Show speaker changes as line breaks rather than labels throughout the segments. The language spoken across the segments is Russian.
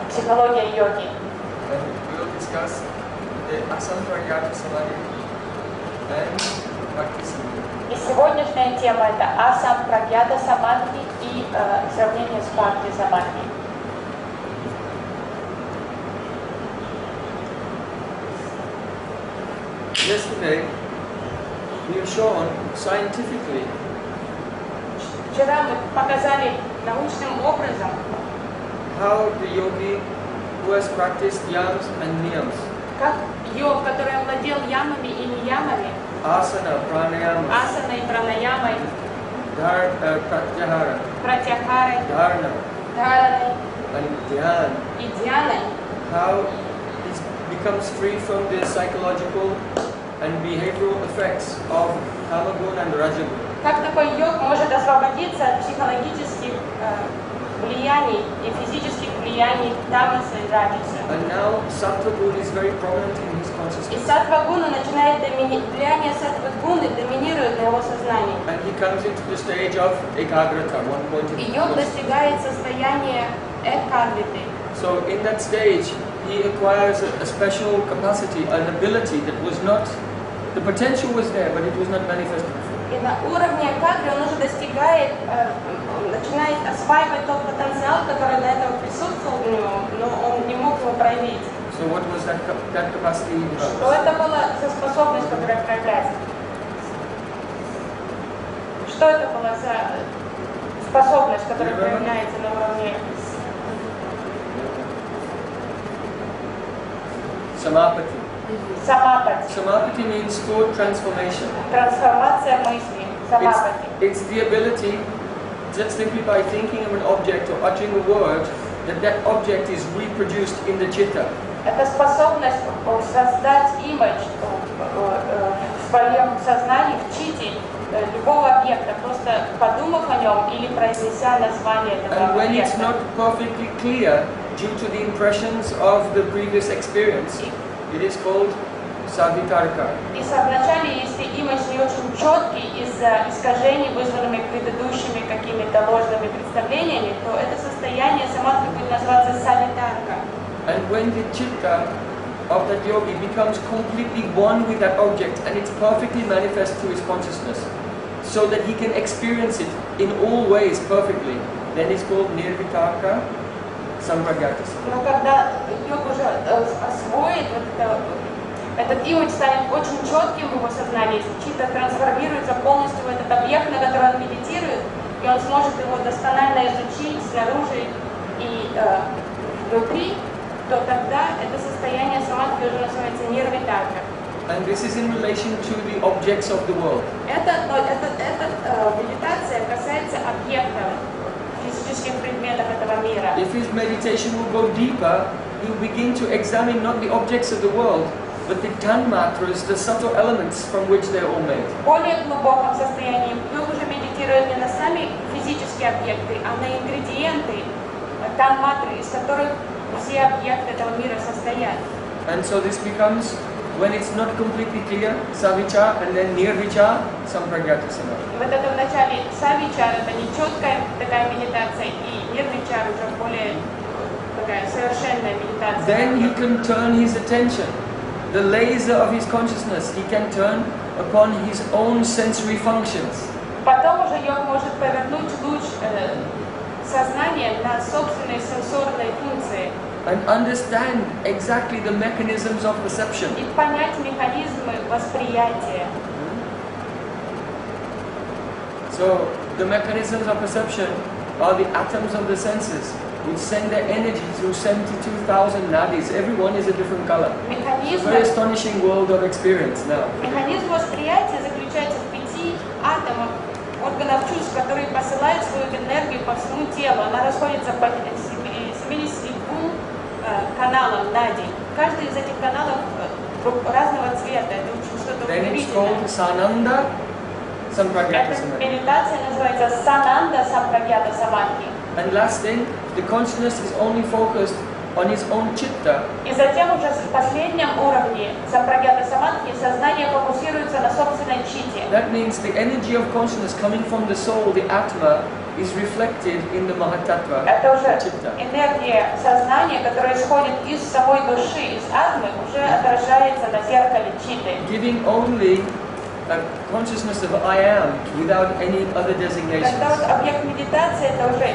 психология йоги.
We'll discuss the asampragyata samadhi and practicing.
И сегодняшняя тема это асампрагьята самадхи и сравнение с бхакти самадхи.
Yesterday, we have shown scientifically
Вчера мы показали научным образом,
how the yogi who has practiced yams and niyams,
как йог, который овладел ямами и ниямами,
asana, pranayama,
асаной, пранаямой,
pratyahara,
пратяхарой,
dharana,
dhaраной
and dhyan,
и dhyaной,
how he becomes free from the psychological and behavioral effects of tamaguna and rajaguna.
как такой йог может освободиться от психологических влияний и физических влияний тамаса и раджаса.
And now sattva guna is very prominent in his
И
consciousness.
саттва-гуна начинает влияние саттва-гуны доминирует на его сознании.
And he comes into the stage of ekagrata, one point
И
of
йог
focus.
достигает состояния экагриты.
So in that stage, he acquires a special capacity, an ability that was not, the potential was there, but it was not manifested before.
И на уровне экагры он уже достигает, начинает осваивать тот потенциал, который до этого присутствовал у него, но он не мог его проявить.
So what was that capacity he
Что
developed?
это была за способность, которая проявляется? Что это была за способность, которая проявляется на уровне
Samapati.
самапати?
Samapati means thought transformation.
Трансформация мысли, самапати.
It's the ability, just simply by thinking of an object or uttering a word, that object is reproduced in the chitta.
Это способность создать имидж в своем сознании, в чите любого объекта, просто подумав о нем или произнеся название этого
And when it's
объекта.
not perfectly clear due to the impressions of the previous experience, it is called savitarka.
И вначале, если имидж не очень четкий из-за искажений, вызванными предыдущими какими-то ложными представлениями, то это состояние самадхи будет называться савитарка.
And when the chitta of that yogi becomes completely one with that object and it's perfectly manifest to his consciousness, so that he can experience it in all ways perfectly, then it's called nirvitarka sampragyata.
Но когда йог уже освоит этот имидж, станет очень четким в его сознании, чита трансформируется полностью в этот объект, на который он медитирует, и он сможет его досконально изучить снаружи и внутри, то тогда это состояние самадхи уже называется нирвитарка.
And this is in relation to the objects of the world.
Эта медитация касается объектов, физических предметов этого мира.
If his meditation will go deeper, he will begin to examine not the objects of the world, but the tanmatras, the subtle elements from which they're all made.
В более глубоком состоянии йог уже медитирует не на сами физические объекты, а на ингредиенты, танматры, из которых все объекты этого мира состоят.
And so this becomes, when it's not completely clear, savicha, and then nirvicha, sampragyata samadhi.
И вот это в начале савичар, это нечеткая такая медитация, и нирвичар уже более такая совершенная медитация.
Then he can turn his attention, the laser of his consciousness, he can turn upon his own sensory functions.
Потом уже йог может повернуть луч сознания на собственные сенсорные функции.
And understand exactly the mechanisms of perception.
И понять механизмы восприятия.
So, the mechanisms of perception are the atoms of the senses, which send their energy through 72,000 nadis. Everyone is a different color. It's a very astonishing world of experience now.
Механизм восприятия заключается в 5 атомах органов чувств, которые посылают свою энергию по всему телу. Она расходится по 72 каналам нади. Каждый из этих каналов разного цвета. Это очень что-то удивительное.
Sananda Sampragyata
Эта
Samadhi.
медитация называется Сананда Сампрагьята Самадхи.
And last thing, the consciousness is only focused on his own chitta,
И затем уже в последнем уровне сампрагьята самадхи сознание фокусируется на собственной чите.
that means the energy of consciousness coming from the soul, the atma, is reflected in the Mahatattva,
Это уже
the chitta.
энергия сознания, которая исходит из самой души, из атмы, уже отражается на зеркале читы.
Giving only a consciousness of I am without any other designations.
Когда вот объект медитации, это уже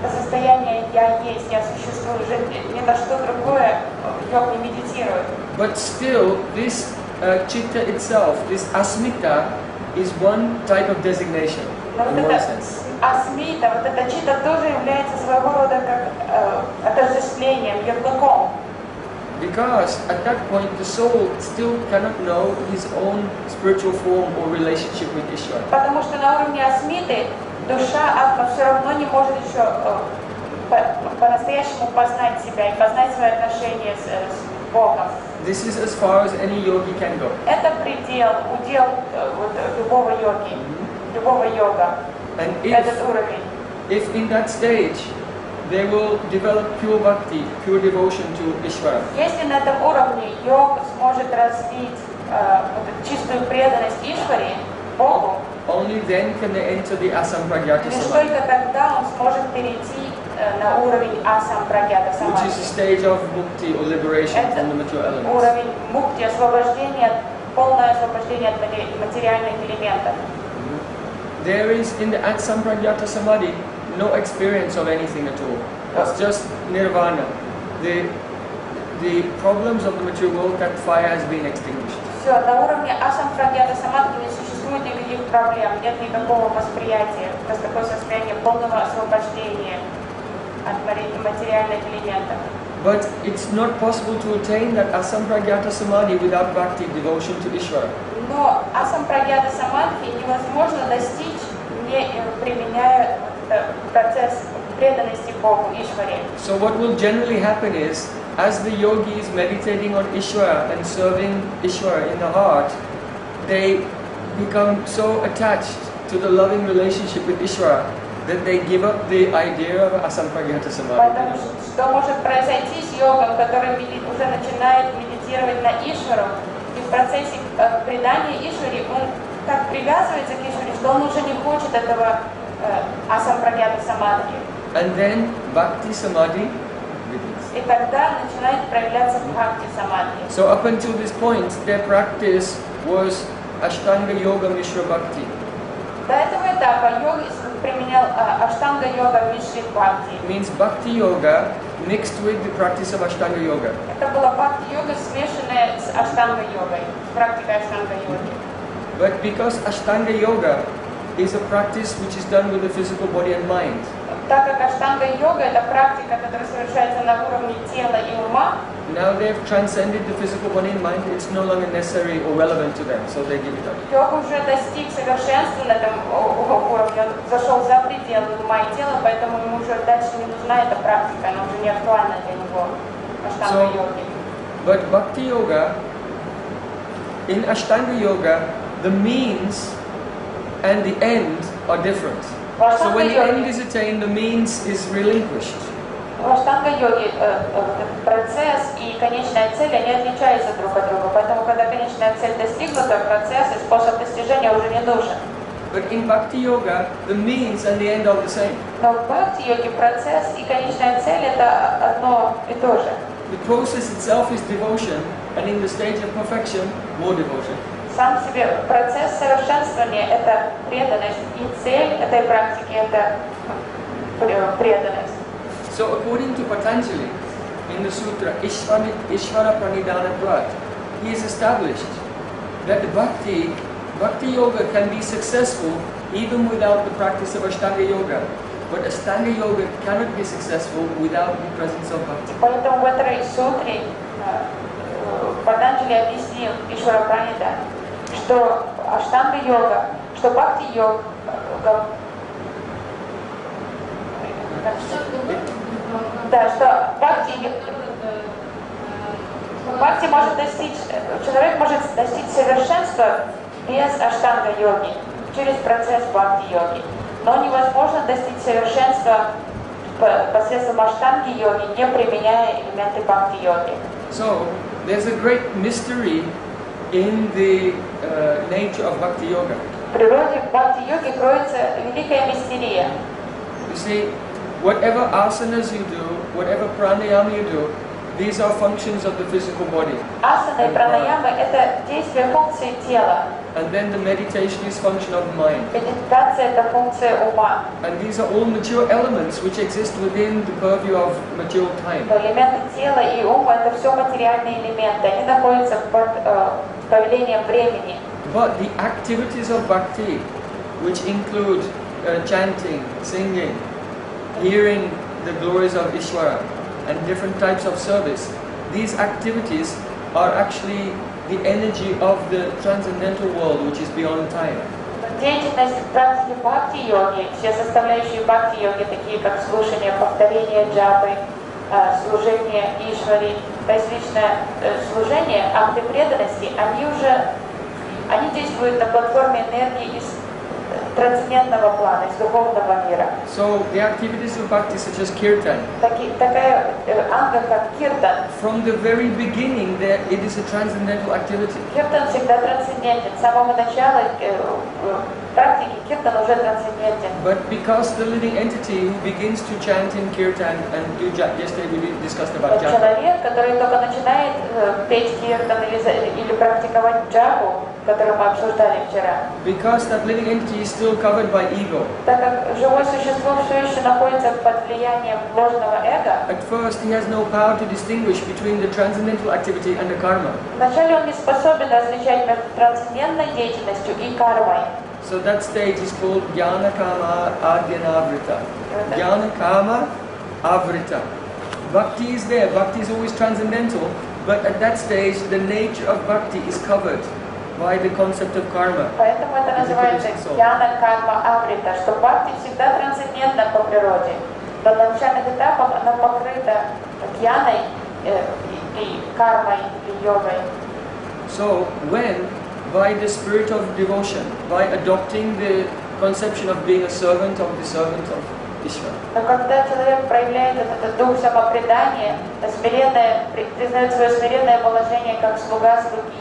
состояние «я есть», «я существую», уже ни на что другое йог не медитирует.
But still, this chitta itself, this asmita, is one type of designation,
Но
in
вот
one
это
sense.
асмита, вот эта чита тоже является своего рода как отождествлением, ярлыком.
Because at that point the soul still cannot know his own spiritual form or relationship with Ishvara.
Потому что на уровне асмиты душа, атма все равно не может еще по-настоящему познать себя и познать свои отношения с Богом.
This is as far as any yogi can go.
Это предел, удел вот, любого йоги, любого йога,
And
этот уровень.
if in that stage they will develop pure bhakti, pure devotion to Ishvara,
Если на этом уровне йог сможет развить вот эту чистую преданность Ишваре, Богу,
only then can they enter the asampragyata
лишь
samadhi,
только тогда он сможет перейти на уровень асампрагьята
which is
самадхи.
a stage of mukti or liberation from the material elements.
Уровень мукти, освобождения, полное освобождение от материальных элементов.
There is in the asampragyata samadhi no experience of anything at all. It's just nirvana. The problems of the material world, that fire has been extinguished.
Все, на уровне асампрагьята самадхи не существует никаких проблем, нет никакого восприятия. Это такое состояние полного освобождения от материальных элементов.
But it's not possible to attain that asampragyata samadhi without bhakti, devotion to Ishvara.
Но асампрагьята самадхи невозможно достичь, не применяя процесс преданности Богу, Ишваре.
So what will generally happen is, as the yogi is meditating on Ishvara and serving Ishvara in the heart, they become so attached to the loving relationship with Ishvara that they give up the idea of asampragyata samadhi.
Потому что может произойти с йогом, который уже начинает медитировать на Ишвару, и в процессе предания Ишваре он так привязывается к Ишваре, что он уже не хочет этого асампрагьята самадхи.
And then bhakti samadhi begins.
И тогда начинает проявляться бхакти самадхи.
So up until this point, their practice was Ashtanga Yoga Mishra Bhakti.
До этого этапа йог применял аштанга йога мишри бхакти.
It means Bhakti Yoga mixed with the practice of Ashtanga Yoga.
Это была бхакти йога, смешанная с аштанга йогой, с практикой аштанга йоги.
But because Ashtanga Yoga is a practice which is done with the physical body and mind,
Так как аштанга йога это практика, которая совершается на уровне тела и ума,
now they have transcended the physical body and mind, it's no longer necessary or relevant to them, so they give it up.
йог уже достиг совершенства на этом уровне, он зашел за пределы ума и тела, поэтому ему уже дальше не нужна эта практика, она уже не актуальна для него, аштанга йоги.
But Bhakti Yoga, in Ashtanga Yoga, the means and the end are different. So when the end is attained, the means is relinquished.
В аштанга-йоге процесс и конечная цель, они отличаются друг от друга. Поэтому, когда конечная цель достигнута, процесс и способ достижения уже не нужен.
But in Bhakti Yoga, the means and the end are the same.
Но в бхакти-йоге процесс и конечная цель – это одно и то же.
The process itself is devotion, and in the stage of perfection, more devotion.
Сам себе процесс совершенствования – это преданность, и цель этой практики – это преданность.
So according to Patanjali, in the sutra Ishvara Pranidhana Prat, he has established that the Bhakti Yoga can be successful even without the practice of Ashtanga Yoga. But Ashtanga Yoga cannot be successful without the presence of Bhakti.
Поэтому в этой сутре Патанджали объяснил Ишвара Пранидхана, что аштанга-йога, что бхакти-йога, да, что бхакти может достичь, человек может достичь совершенства без аштанга-йоги, через процесс бхакти-йоги. Но невозможно достичь совершенства посредством аштанги-йоги, не применяя элементы бхакти-йоги.
So, there's a great mystery in the nature of Bhakti Yoga.
В природе бхакти-йоги кроется великая мистерия.
You see, whatever asanas you do, whatever pranayama you do, these are functions of the physical body.
Асана и пранаямы – это действие функции тела.
And then the meditation is function of mind.
Медитация – это функция ума.
And these are all mature elements which exist within the purview of mature time.
Элементы тела и ума – это все материальные элементы. Они находятся под повелением времени.
But the activities of bhakti, which include chanting, singing, hearing the glories of Ishvara, and different types of service, these activities are actually the energy of the transcendental world, which is beyond time.
Деятельность практики бхакти-йоги, все составляющие бхакти-йоги, такие как слушание, повторение джапы, служение Ишвари, различное служение, акты преданности, они действуют на платформе энергии из трансцендентного плана, из духовного мира.
So the activities of bhakti, such as kirtan,
Такая анга, как киртан.
from the very beginning, it is a transcendental activity.
Киртан всегда трансцендентен. С самого начала практики киртан уже трансцендентен.
But because the living entity who begins to chant in kirtan and do japa, yesterday we discussed about japa.
Человек, который только начинает петь киртан или практиковать джапу, которую мы обсуждали вчера.
Because that living entity is still covered by ego.
Так как живое существо все еще находится под влиянием ложного эго,
At first, he has no power to distinguish between the transcendental activity and the karma.
вначале он не способен различать между трансцендентной деятельностью и кармой.
So that stage is called jnana kama adhyanavrita. Jnana kama avrita. Bhakti is there. Bhakti is always transcendental, but at that stage, the nature of bhakti is covered by the concept of karma.
Поэтому это называется яна карма аврита, что бхакти всегда трансцендентна по природе. На начальных этапах она покрыта гьяной и кармой, и йогой.
So when, by the spirit of devotion, by adopting the conception of being a servant of Ishvara,
Но когда человек проявляет этот дух самопредания, признает свое смиренное положение как слуга слуги,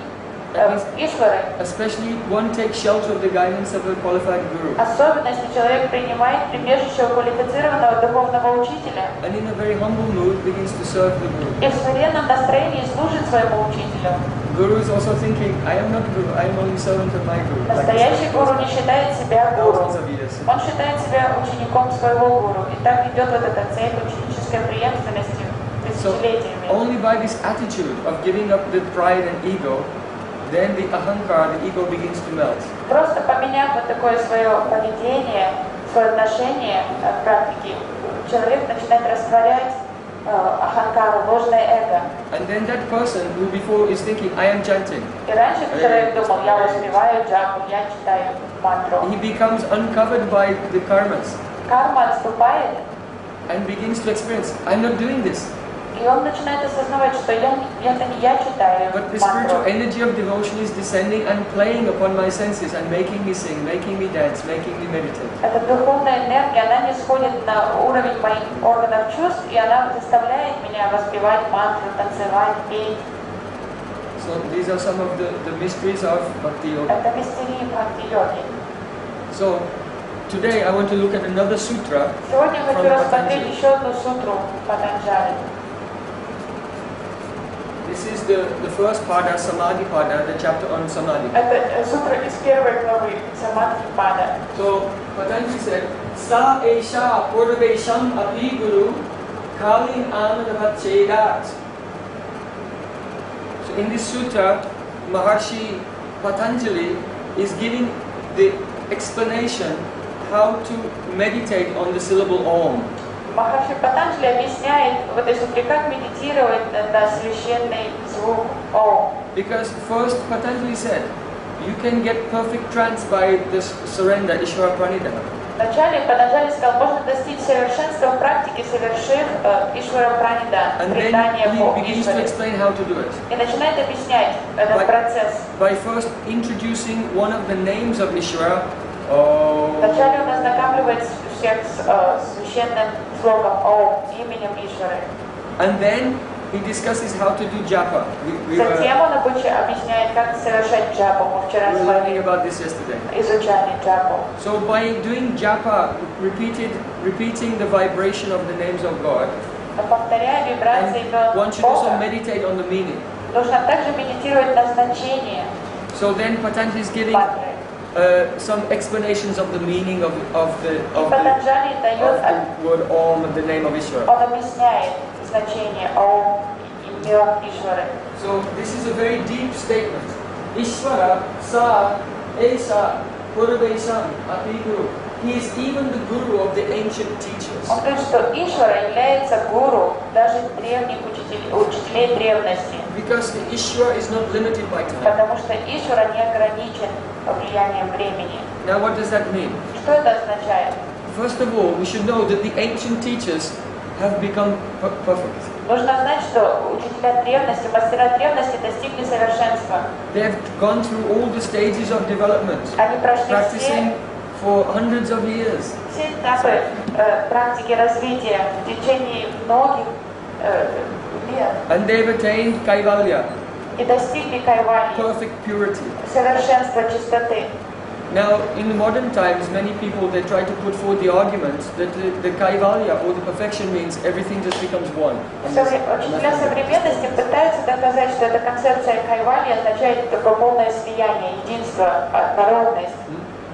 Ишвары,
especially one takes shelter of the guidance of a qualified guru,
особенно если человек принимает прибежище у квалифицированного духовного учителя
and in a very humble mood begins to serve the guru.
и в смиренном настроении служит своему учителю.
Guru is also thinking, I am not guru, I am only servant of my guru.
Настоящий гуру не считает себя гуру.
Thousands of years.
Он считает себя учеником своего гуру. И так идет вот эта цель ученической преемственности
So
тысячелетиями.
only by this attitude of giving up the pride and ego, then the ahankara, the ego, begins to melt.
Просто поменяв вот такое свое поведение, свое отношение к практике, человек начинает растворять аханкару, ложное эго.
And then that person who before is thinking, I am chanting,
И раньше человек думал, я воспеваю джапу, я читаю мантру.
he becomes uncovered by the karmas
Карма отступает,
and begins to experience, I'm not doing this.
и он начинает осознавать, что это не я читаю
But the spiritual
мантру.
energy of devotion is descending and playing upon my senses and making me sing, making me dance, making me meditate.
Эта духовная энергия, она не сходит на уровень моих органов чувств, и она заставляет меня воспевать мантру, танцевать, петь.
So these are some of the mysteries of Bhakti Yoga.
Это мистерии бхакти-йоги.
So today I want to look at another sutra.
Сегодня хочу
From
рассмотреть
Patanjali.
еще одну сутру Патанджали.
This is the first pada, Samadhi pada, the chapter on Samadhi.
Это сутра из первой главы Самадхи-пада.
So Patanjali said, Sa Esha Purvesham Api Guru Kalin Amadavat Chedat. So in this sutra, Maharshi Patanjali is giving the explanation how to meditate on the syllable Om.
Махарши Патанджали объясняет в этой сутре, как медитировать на священный звук Ом.
Because first Patanjali said, you can get perfect trance by this surrender, Ishvara Pranidhana.
Вначале Патанджали сказал, можно достичь совершенства в практике, совершив Ишвара Пранидан,
And
предание
then
по
he begins to
Ишваре.
explain how to do it.
И начинает объяснять этот процесс.
By first introducing one of the names of Ishvara Om.
Вначале он ознакомливает всех с священным слогом Ом, именем Ишвары.
And then he discusses how to do japa.
Затем он объясняет, как совершать джапу. Мы вчера
We
с
were learning
вами
about this yesterday.
изучали джапу.
So by doing japa, repeating the vibration of the names of God,
Повторяя вибрации
and one should also
Бога,
meditate on the meaning.
нужно также медитировать на значение
So then Patanjali is giving
мантры.
some explanations of the meaning of the
Патанджали дает,
word Om and the name of Ishvara.
он объясняет значение Ом, имен Ишвары.
So this is a very deep statement. Ishvara sa esa purvesam ati guru. He is even the guru of the ancient teachers.
Он говорит, что Ишвара является гуру даже древних учителей древности.
Because the Ishvara is not limited by time.
Потому что Ишвара не ограничен влиянием времени.
Now what does that mean?
Что это означает?
First of all, we should know that the ancient teachers have become perfect.
Нужно знать, что учителя древности, мастера древности достигли совершенства.
They have gone through all the stages of development,
Они прошли
practicing for hundreds of years.
все этапы практики развития в течение многих лет.
And they've attained Kaivalya,
И достигли кайвальи,
perfect purity.
совершенства чистоты.
Now, in modern times, many people, they try to put forward the argument that the Kaivalya or the perfection means everything just becomes one.
Учителя современности пытаются доказать, что эта концепция кайвальи означает такое полное слияние, единство, однородность.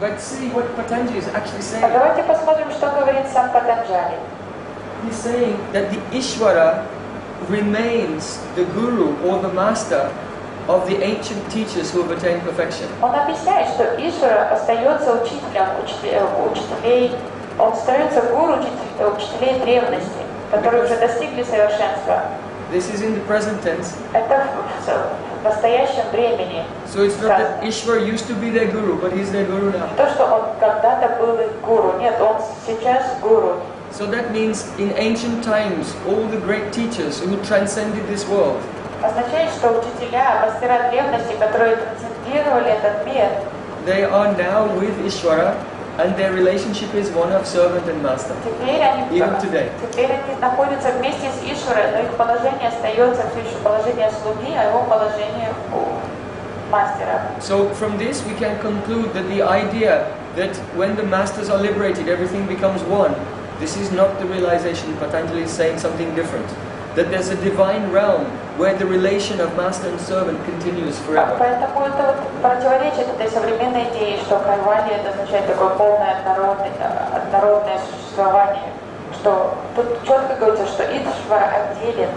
But see what Patanjali is actually
А
saying.
давайте посмотрим, что говорит сам Патанджали.
He's saying that the Ishvara remains the guru or the master of the ancient teachers who have attained perfection.
Он объясняет, что Ишвара остается учителем учителей, он остается гуру учителей древности, которые уже достигли совершенства.
This is in the present tense.
Это в настоящем времени.
So it's not that Ishvara used to be their guru, but he's their guru now.
То, что он когда-то был их гуру. Нет, он сейчас гуру.
So that means in ancient times, all the great teachers who transcended this world,
Означает, что учителя, мастера древности, которые трансцендировали этот мир,
they are now with Ishvara, and their relationship is one of servant and master.
теперь они находятся вместе с Ишварой, но их положение остается все еще положение слуги, а его положение мастера.
So from this we can conclude that the idea that when the masters are liberated, everything becomes one, this is not the realization. Patanjali is saying something different. That there's a divine realm where the relation of master and servant continues forever.
Поэтому это противоречит этой современной идее, что кайвалья это означает такое полное однородное существование. Что тут четко говорится, что Ишвара отделен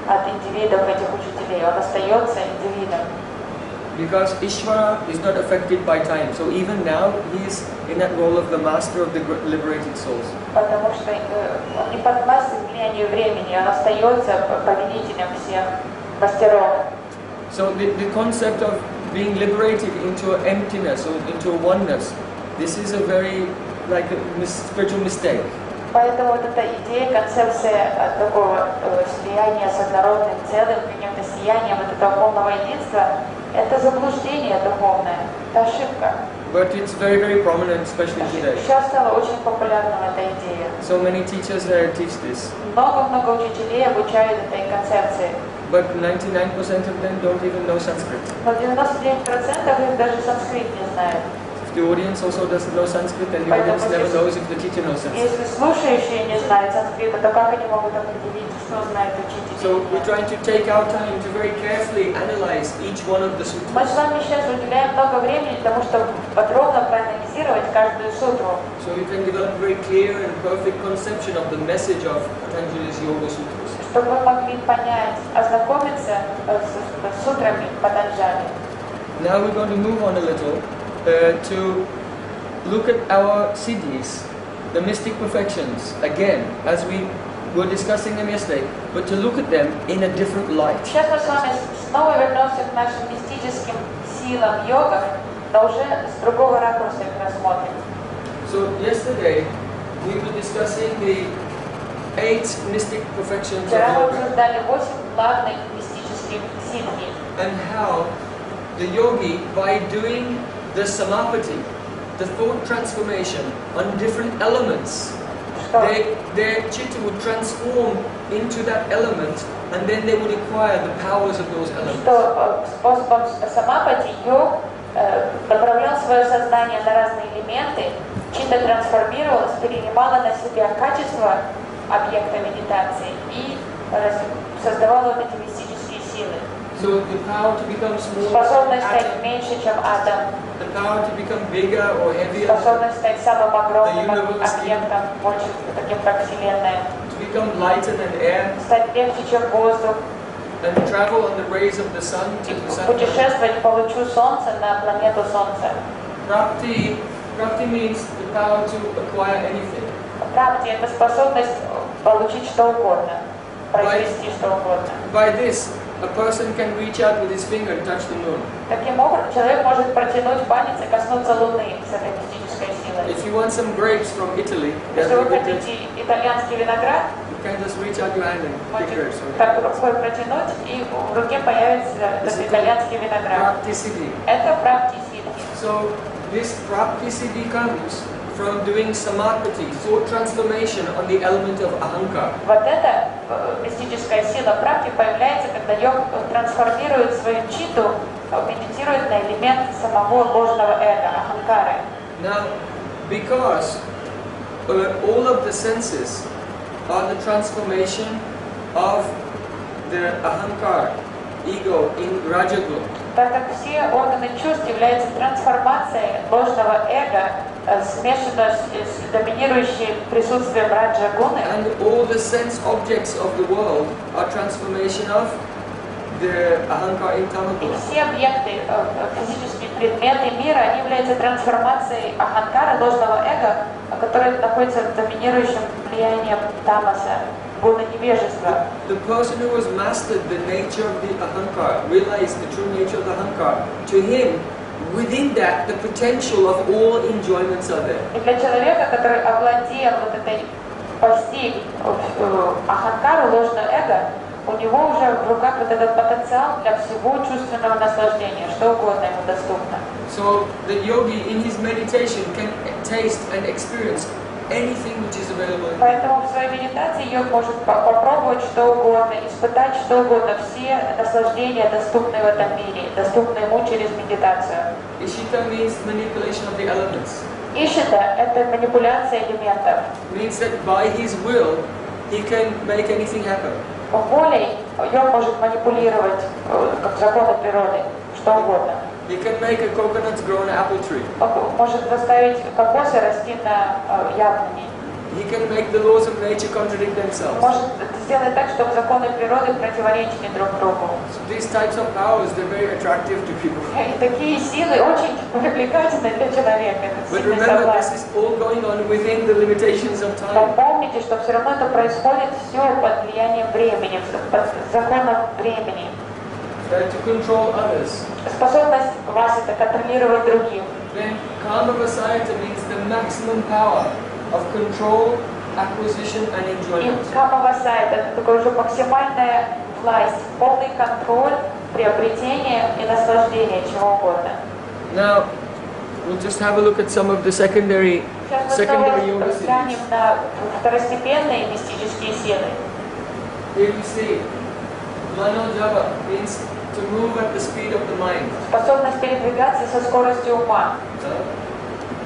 от индивидов этих учителей, он остается индивидом.
Because Ishvara is not affected by time, so even now he is in that role of the master of the liberated souls.
Потому что он не подвластен влиянию времени, он остается повелителем всех мастеров.
So the concept of being liberated into an emptiness or into a oneness, this is a very spiritual mistake.
Поэтому вот эта идея, концепция такого слияния с однородным целым, каким-то сиянием вот этого полного единства, это заблуждение духовное, это ошибка.
But it's very, very prominent, especially today.
Сейчас стала очень популярна эта идея.
So many teachers there teach this.
Много учителей обучают этой концепции.
But 99% of them don't even know Sanskrit.
Но 99% их даже санскрит не знают.
If the audience also doesn't know Sanskrit, then the audience never knows if the teacher knows Sanskrit.
Если слушающие не знают санскрита, то как они могут определить, что знает учитель?
So we're trying to take our time to very carefully analyze each one of the
Мы с
sutras.
вами сейчас уделяем много времени тому, чтобы подробно проанализировать каждую сутру.
So we can develop a very clear and perfect conception of the message of Patanjali's Yoga Sutras.
Чтобы мы могли понять, ознакомиться с сутрами Патанджали.
Now we're going to move on a little to look at our siddhis, the mystic perfections, again, as we were discussing them yesterday, but to look at them in a different light.
Сейчас мы с вами снова вернемся к нашим мистическим силам йогов, но уже с другого ракурса их рассмотрим.
So yesterday we were discussing the 8 mystic perfections of
Вчера мы
yoga
обсуждали 8 главных мистических ситхи.
and how the yogi, by doing the samapati, the thought transformation on different elements.
что,
Their chitta would transform into that element, and then they would acquire the powers of those elements.
что способом самапати йог направлял свое сознание на разные элементы, чита трансформировалась, перенимала на себя качество объекта медитации и создавала вот эти мистические силы.
So the power to become smaller,
Способность стать меньше, чем атом,
the power to become bigger or heavier,
способность стать самым огромным объектом, больше таким как Вселенная,
to become lighter than air,
стать легче, чем воздух,
and travel on the rays of the sun to the sun.
путешествовать по лучу Солнца на планету Солнца.
Prapti means the power to acquire anything.
Прапти — это способность получить что угодно, произвести что угодно.
By this, a person can reach out with his finger and touch the moon.
Таким образом, человек может протянуть палец и коснуться Луны с этой мистической силой.
If you want some grapes from Italy,
Если вы хотите итальянский виноград,
you can just reach out your hand and pick grapes.
так рукой протянуть, и в руке появится этот итальянский виноград.
Prapti-siddhi.
Это прапти-сидхи.
So this prapti-siddhi comes from doing samapati, thought transformation on the element of ahankar.
Вот эта мистическая сила прапти появляется, когда йог трансформирует свою читу, медитирует на элемент самого ложного эго, аханкары.
Now, because all of the senses are the transformation of the ahankar, ego, in rajaguna.
Так как все органы чувств являются трансформацией ложного эго, смешано с доминирующим присутствием раджа-гуны,
And all the sense objects of the world are transformation of the ahankar in
и
tamaguna.
все объекты, физические предметы мира, они являются трансформацией аханкара, ложного эго, который находится в доминирующем влиянии тамаса, гуна невежества.
The person who has mastered the nature of the ahankar, realized the true nature of the ahankar, to him, within that, the potential of all enjoyments are there.
И для человека, который овладел вот этой, постиг аханкару, ложное эго, у него уже в руках вот этот потенциал для всего чувственного наслаждения, что угодно ему доступно.
So the yogi in his meditation can taste and experience anything which is available.
Поэтому в своей медитации йог может попробовать что угодно, испытать что угодно, все наслаждения, доступные в этом мире, доступные ему через медитацию.
Ishita means manipulation of the elements.
Ишита — это манипуляция элементов.
Means that by his will, he can make anything happen.
Волей йог может манипулировать, как законы природы, что угодно.
He can make a coconut grow on an apple tree.
Он может заставить кокосы расти на яблоне.
He can make the laws of nature contradict themselves.
Может сделать так, чтобы законы природы противоречили друг другу.
So these types of powers, they're very attractive to people.
И такие силы очень привлекательны для человека. Это
But
сильный
remember,
соблазн.
this is all going on within the limitations of
Но
time.
помните, что все равно это происходит все под влиянием времени, под законом времени.
To control others.
Способность вас это контролировать других.
Then karma vasayata means the maximum power of control, acquisition and
И
enjoyment.
камавасайт — это такая уже максимальная власть, полный контроль, приобретение и наслаждение чего угодно.
Now, we'll just have a look at some of the secondary
Сейчас мы
yoga
снова взглянем
siddhis.
на второстепенные мистические силы.
Here we see manojava means to move at the speed of the mind.
Способность передвигаться со скоростью ума.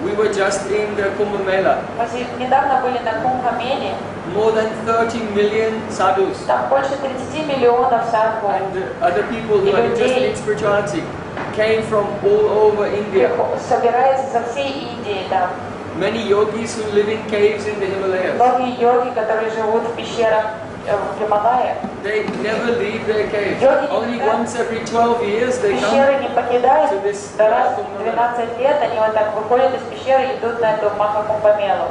We were just in the Kumbh Mela.
Мы недавно были на Кумбхамеле,
More than 30 million sadhus
там больше 30 миллионов садху.
and other people who are interested in spirituality came from all over India.
Собирается со всей Индии там.
Many yogis who live in caves in the Himalayas.
Многие йоги, которые живут в пещерах в Гималае,
They never leave their cave.
Yogi
Only
никогда
once every 12 years they come.
пещеры не покидают,
to this
раз
Kumbh
в
Mela.
12 лет они вот так выходят из пещеры и идут на эту Махакумбамелу.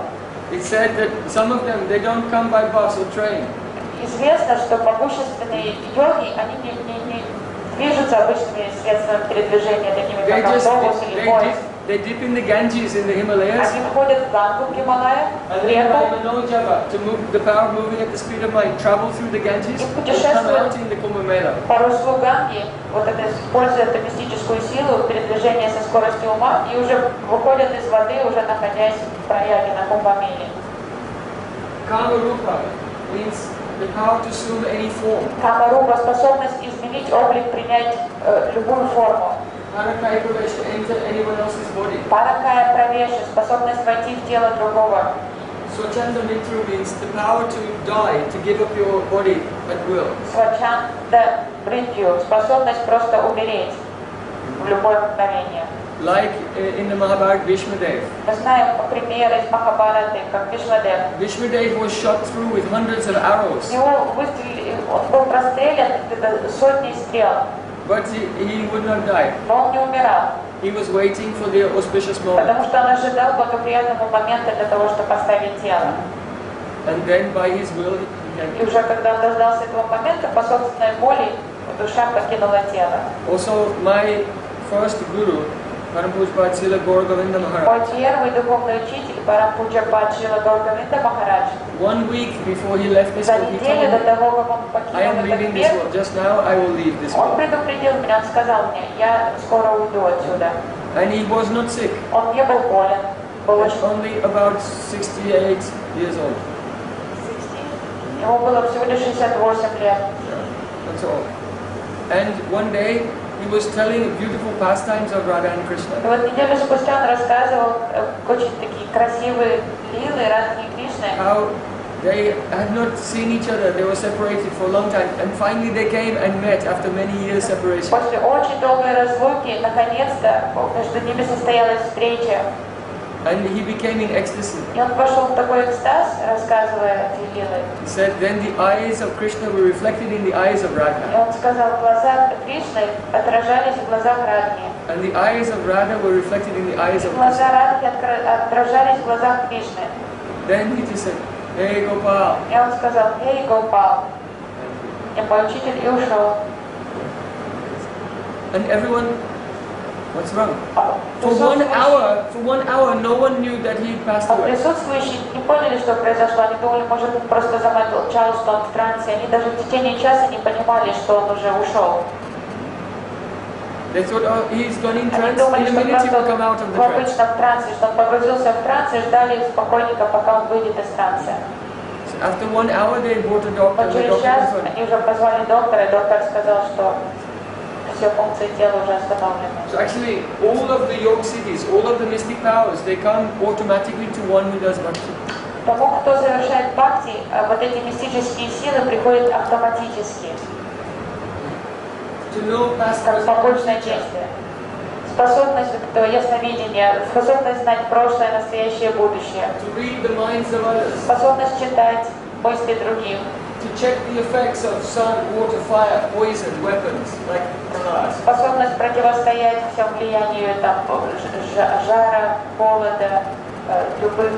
It's said that some of them, they don't come by bus or train.
Известно, что могущественные йоги, они не движутся обычными средствами передвижения, такими как автобус или поезд.
They dip in the Ganges in the Himalayas.
Они входят в Гангу, в Гималаях,
And
в
then
реку,
by Manojava, to move the power of moving at the speed of light, travel through the Ganges and come out in the Kumbh Mela.
по руслу Ганги, вот это используя эту мистическую силу, передвижение со скоростью ума, и уже выходят из воды, уже находясь в Праяге, на Кумбамеле.
Kamarupa means the power to assume any form.
Камарупа — способность изменить облик, принять любую форму.
Parakaya Pravesh, to enter anyone else's body.
Паракая Правеши — способность войти в тело другого.
Swachanda Mitru means the power to die, to give up your body at will.
Свачанда Мритью — способность просто умереть в любое мгновение.
Like in the Mahabharata, Bhishmadev.
Мы знаем примеры из Махабхараты, как Бишмадев.
Bhishmadev was shot through with hundreds of arrows.
Он был прострелян где-то сотней стрел,
But he would not die.
но он не умирал,
He was waiting for the auspicious moment.
потому что он ожидал благоприятного момента для того, чтобы поставить тело.
And then by his will,
И уже когда он дождался этого момента, по собственной воле душа покинула тело.
Also, my first guru, Parampuja Srila Gauragovinda Maharaj.
Мой первый духовный учитель, Парампуджа Шрила Гаургавинда Махарадж,
1 week before he left this
за
world, he
неделю до
told me,
того, как он
I
покинул
am
этот
leaving this
мир,
world. Just now I will leave this
он
world.
предупредил меня, он сказал мне, я скоро уйду отсюда.
And he was not sick.
Он не был болен, был
He was
очень...
only about 68 years old.
Ему было всего лишь 68 лет.
That's all. And one day he was telling beautiful pastimes of Radha and Krishna.
И вот неделю спустя он рассказывал очень такие красивые лилы Радхи и Кришны.
How they had not seen each other, they were separated for a long time, and finally they came and met after many years separation.
После очень долгой разлуки, наконец-то, между ними состоялась встреча.
And he became in ecstasy.
И он пошел в такой экстаз, рассказывая эти лилы.
He said, then the eyes of Krishna were reflected in the eyes of
И
Radha.
он сказал, глаза Кришны отражались в глазах Радхи.
And the eyes of Radha were reflected in the eyes of
Глаза
Krishna.
Радхи отражались в глазах Кришны.
Then he just said, hey Gopal.
И он сказал, эй, Гопал. И мой учитель и ушел.
And everyone, what's wrong? For 1 hour, no one knew that he passed
А
away.
присутствующие не поняли, что произошло. Они думали, может, он просто замолчал, что он в трансе. Они даже в течение часа не понимали, что он уже ушел.
They thought, oh, he's gone in
Они
trance,
думали,
in a
что
minute he will come out
просто
of
в
the trance.
обычном трансе, что он погрузился в транс и ждали спокойненько, пока он выйдет из транса.
So after 1 hour, they brought a doctor,
Но
and the
через
doctor
час
was on.
они уже позвали доктора, и доктор сказал, что все функции тела уже остановлены.
So actually, all of the yoga siddhis, all of the mystic powers, they come automatically to one who does bhakti.
Тому, кто совершает бхакти, вот эти мистические силы приходят автоматически,
To know past,
как
present,
побочное
future.
действие. Способность вот этого ясновидения, способность знать прошлое, настоящее, будущее,
To read the minds of others.
способность читать мысли других,
To check the effects of sun, water, fire, poison, weapons, like Prahlad.
способность противостоять всем влиянию там, жара, холода, любых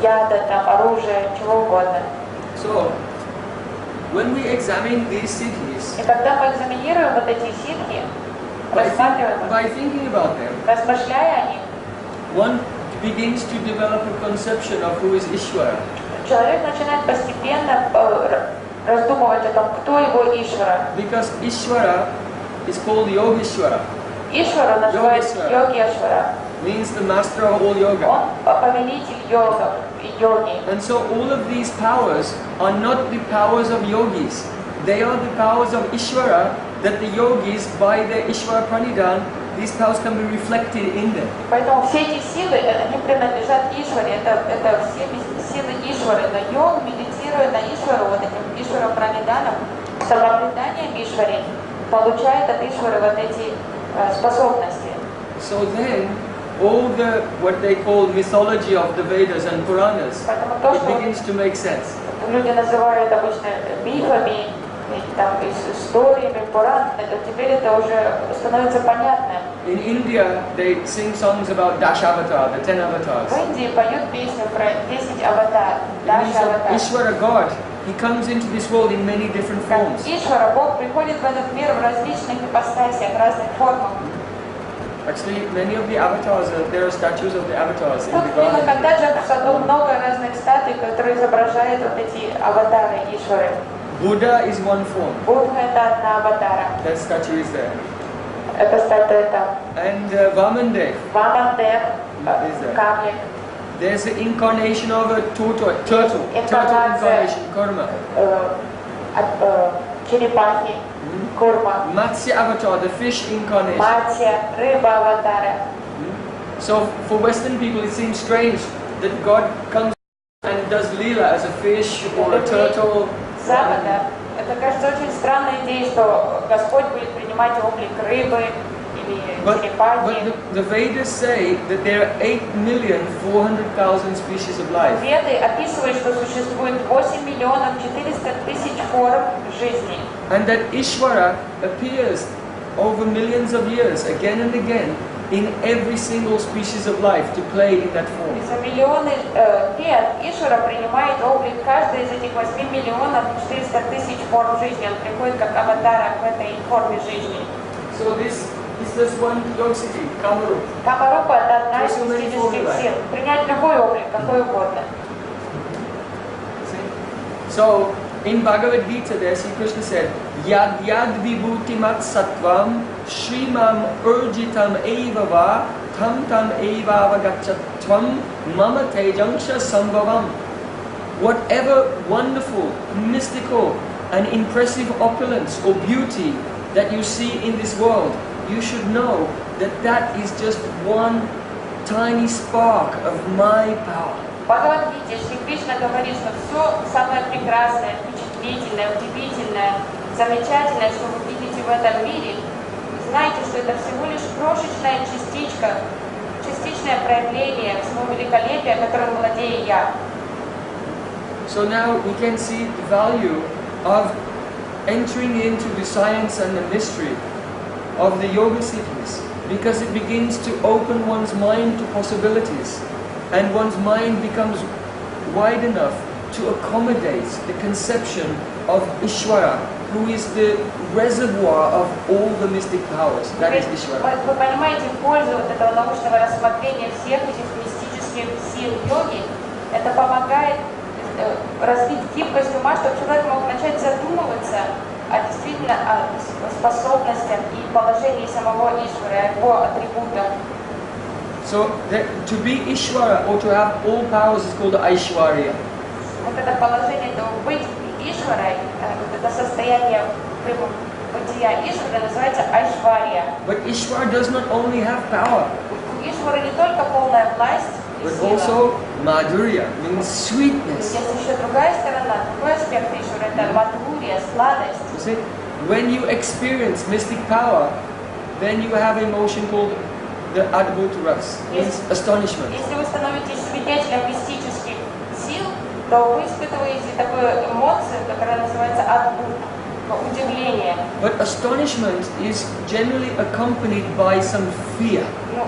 яда, там, оружия, чего угодно.
So, when we examine these siddhis,
И когда мы экзаменируем вот эти ситхи, рассматриваем их,
by thinking about them,
размышляя о них,
one begins to develop a conception of who is Ishvara.
человек начинает постепенно раздумывать о том, кто его Ишвара.
Because Ishvara is called Yogeshwara,
Ишвару называют йоги-ашвара.
means the master of all yoga.
Он повелитель йогов, йоги.
And so all of these powers are not the powers of yogis. They are the powers of Ishvara that the yogis, by their Ishvara Pranidhan, these powers can be reflected in them.
Поэтому все эти силы, они принадлежат Ишваре. Это все силы Ишвары. Но йог, медитируя на Ишвару, вот этим Ишвара Праниданом, самопреданием Ишваре, получает от Ишвары вот эти способности.
So then, all the, what they call mythology of the Vedas and Puranas,
Поэтому то,
it
что
begins to make sense.
люди называют обычно мифами, там, историями, Пуран, теперь это уже становится понятно.
In India, they sing songs about Dashavata, the 10 avatars.
В Индии поют песню про 10 аватар,
It means
Даша
that
аватар.
Ishvara God, he comes into this world in many different forms.
Ишвара, Бог приходит в этот мир в различных ипостасиях, разных формах.
Actually, many of the avatars, there are statues of the avatars in the
Тут
garden.
также в саду много разных статуй, которые изображают вот эти аватары Ишвары.
Buddha is one form.
Будда это одна аватара.
That statue is there.
Это статуя там.
And Vamandev
Вамандев,
is there.
карлик.
There's the incarnation of a turtle incarnation, Kurma.
Черепахи, курма.
Matsya avatar, the fish incarnation.
Матья, рыба аватара.
So for Western people it seems strange that God comes and does lila as a fish or a turtle.
Запада. Это кажется очень странной идеей, что Господь будет принимать облик рыбы или черепахи.
But the Vedas say that there are 8,400,000 species of life.
Веды описывают, что существует 8 миллионов 400 тысяч форм жизни.
And that Ishvara appears over millions of years, again and again, in every single species of life to play in that form.
И за миллионы лет Ишвара принимает облик каждой из этих 8 миллионов 400 тысяч форм жизни. Он приходит как аватар в этой форме жизни.
So this is just one yogsiddhi, Kamarup.
Камарупа – это одна из мистических сил. Принять любой облик, какой угодно.
So in Bhagavad Gita there Sri Krishna said, Yad yad vibhutimat sattvam shrimam urjitam eva va tam tam eva avagachatvam mama tejangsha sambhavam. Whatever wonderful, mystical and impressive opulence or beauty that you see in this world, you should know that that is just one tiny spark of my power.
В Бхагавад-гите Шри Кришна говорит, что все самое прекрасное, впечатлительное, удивительное, замечательное, что вы видите в этом мире, знайте, что это всего лишь крошечная частичка, частичное проявление всего великолепия, которым владею я.
So now we can see the value of entering into the science and the mystery of the yoga siddhis, because it begins to open one's mind to possibilities, and one's mind becomes wide enough to accommodate the conception of Ishvara, who is the reservoir of all the mystic powers. That is Ishvara.
Вы понимаете пользу вот этого научного рассмотрения всех этих мистических сил йоги? Это помогает развить гибкость ума, чтобы человек мог начать задумываться действительно о способностях и положении самого Ишвара, о его атрибутах.
So to be Ishvara or to have all powers is called Aishwarya.
Вот это положение, это быть Ишварой, вот это состояние бытия Ишвара называется Айшвария.
But Ishvara does not only have power,
У Ишвара не только полная власть,
but also Madhurya, means sweetness.
есть еще другая сторона, другой аспект Ишвара, это мадхурия, сладость.
You see, when you experience mystic power, then you have emotion called the Adbhut Ras, means astonishment.
Если вы становитесь свидетелем мистических сил, то вы испытываете такую эмоцию, которая называется адбхут, удивление.
But astonishment is generally accompanied by some fear.
Ну,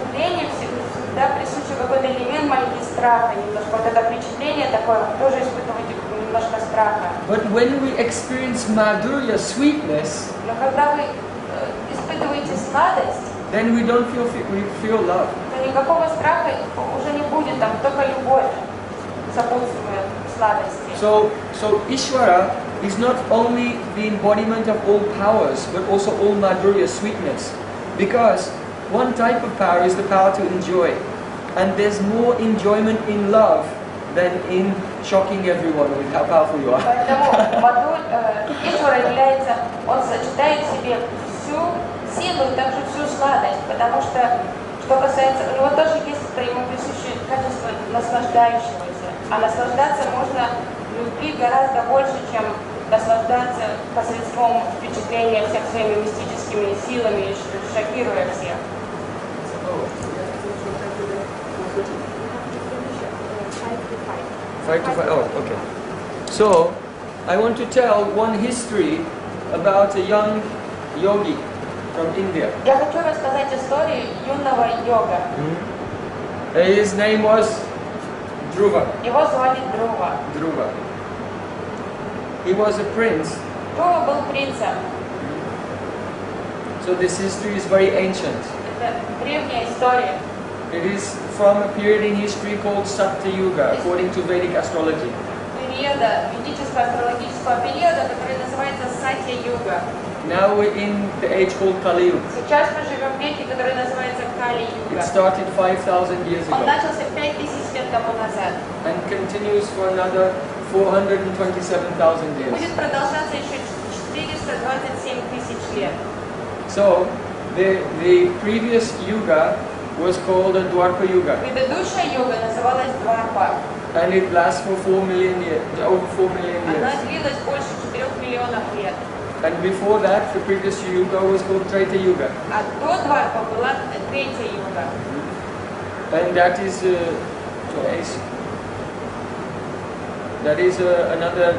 удивление всегда присуще какой-то элемент маленький страха, немножко вот это впечатление такое, вы тоже испытываете немножко страха.
But when we experience Madhurya, sweetness,
Но когда вы испытываете сладость,
then we don't feel love.
то никакого страха уже не будет, там только любовь сопутствует сладости.
So Ishvara is not only the embodiment of all powers, but also all Madhurya, sweetness. Because one type of power is the power to enjoy. And there's more enjoyment in love than in shocking everyone with how powerful you are.
Поэтому Ишвара является, он сочетает в себе всю силу и также всю сладость, потому что касается, у него тоже есть ему присущее качество наслаждающегося, а наслаждаться можно любви гораздо больше, чем наслаждаться посредством впечатления всех своими мистическими силами, шокируя всех.
Okay. So, I want to tell one history about a young yogi from India.
Я хочу рассказать историю юного йога.
His name was Dhruva.
Его звали Друва.
Dhruva. He was a prince.
Друва был принцем.
So this history is very ancient.
Это древняя история.
It is from a period in history called Satya Yuga, according to Vedic astrology.
Периода, ведического астрологического периода, который называется Сатья-юга.
Now we're in the age called Kali Yuga.
Сейчас мы живем в веке, который называется Кали-юга.
It started 5,000 years
Он
ago
начался 5000 лет тому назад.
and continues for another 427,000 years.
Будет продолжаться еще 427 тысяч лет.
So, the previous Yuga was called a Dwarpa Yuga,
Предыдущая юга называлась Дварпа.
and it lasts for 4 million years, over 4 million
Она
years.
длилась больше 4 миллионов лет.
And before that, the previous Yuga was called Treta Yuga,
А до Дварпа была третья юга.
and that is another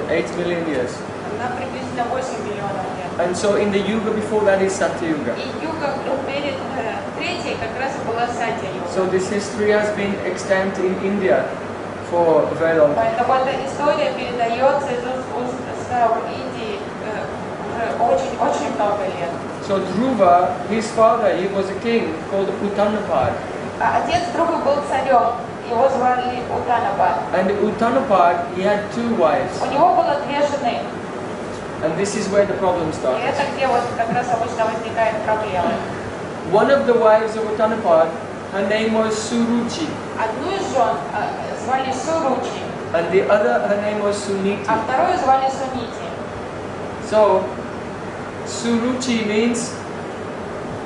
8 million years.
Она приблизительно 8 миллионов лет.
And so in the Yuga before that is Satya Yuga.
И юга перед третьей как раз была Сатья-юга.
So this history has been extant in India for a very long time.
Поэтому эта история передается из уст в Индии уже очень много лет.
So Dhruva, his father, he was a king called Uttanapad.
А отец друга был царем, его звали Уттанапад.
And Uttanapad, he had 2 wives.
У него было 2 жены.
And this is where the problem
И
started.
это где вот как раз обычно возникает проблема.
One of the wives of Uttanapad, her name was Suruchi.
Одну из жен звали Суручи,
And the other, her name was Suniti.
а вторую звали Сунити.
So, Suruchi means,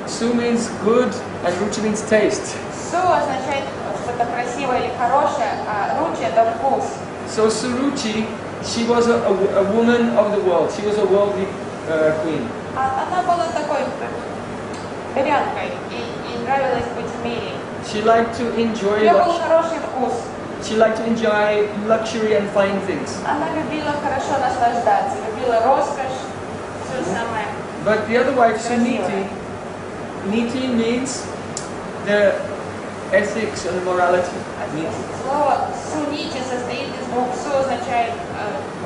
Su means good and Ruchi means taste.
Су означает что-то красивое или хорошее, а Ручи это вкус.
So Suruchi, she was a woman of the world. She was a worldly queen.
Она была такой горянкой и нравилось быть в мире.
She liked to
У
enjoy
нее был хороший вкус.
She liked to enjoy luxury and fine things.
Она любила хорошо наслаждаться, любила роскошь, все самое.
But the other wife, Suniti, Niti means the ethics and morality. Niti.
Слово Сунити состоит из двух. Су означает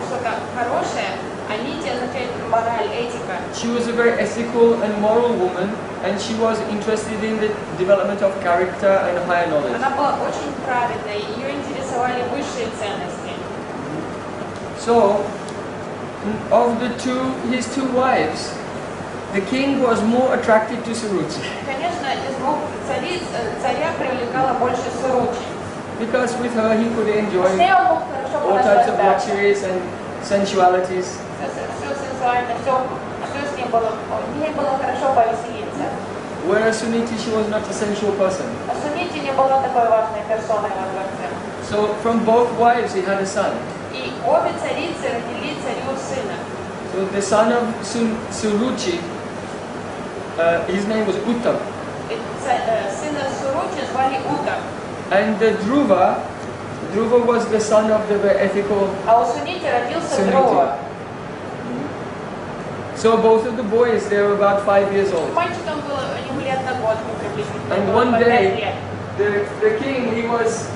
что-то хорошее, а Нити означает мораль, этика.
She was a very ethical and moral woman, and she was interested in the development of character and higher knowledge.
Она была очень праведной, ее интересовали высшие ценности.
So, of his two wives, the king was more attracted to Suruchi.
Конечно, из двух цариц царя привлекала больше Суручи.
Because with her he could enjoy
С ней он мог хорошо
all types of
понаслаждаться.
luxuries and sensualities.
Все сексуально, все с ней было, ей было хорошо повеселиться.
Whereas Suniti, she was not a sensual person.
А Сунити не была такой важной персоной во дворце.
So from both wives he had a son.
И обе царицы родили царю сына.
So the son of Suruchi, his name was Uttam.
И сына Суручи звали Ута.
And Dhruva was the son of the very ethical
А у Сунити родился
Suniti.
Друва.
So both of the boys, they were about 5 years old.
Мальчикам было ему лет на год, приблизительно.
And
было
one
по 5
day,
лет.
the king, he was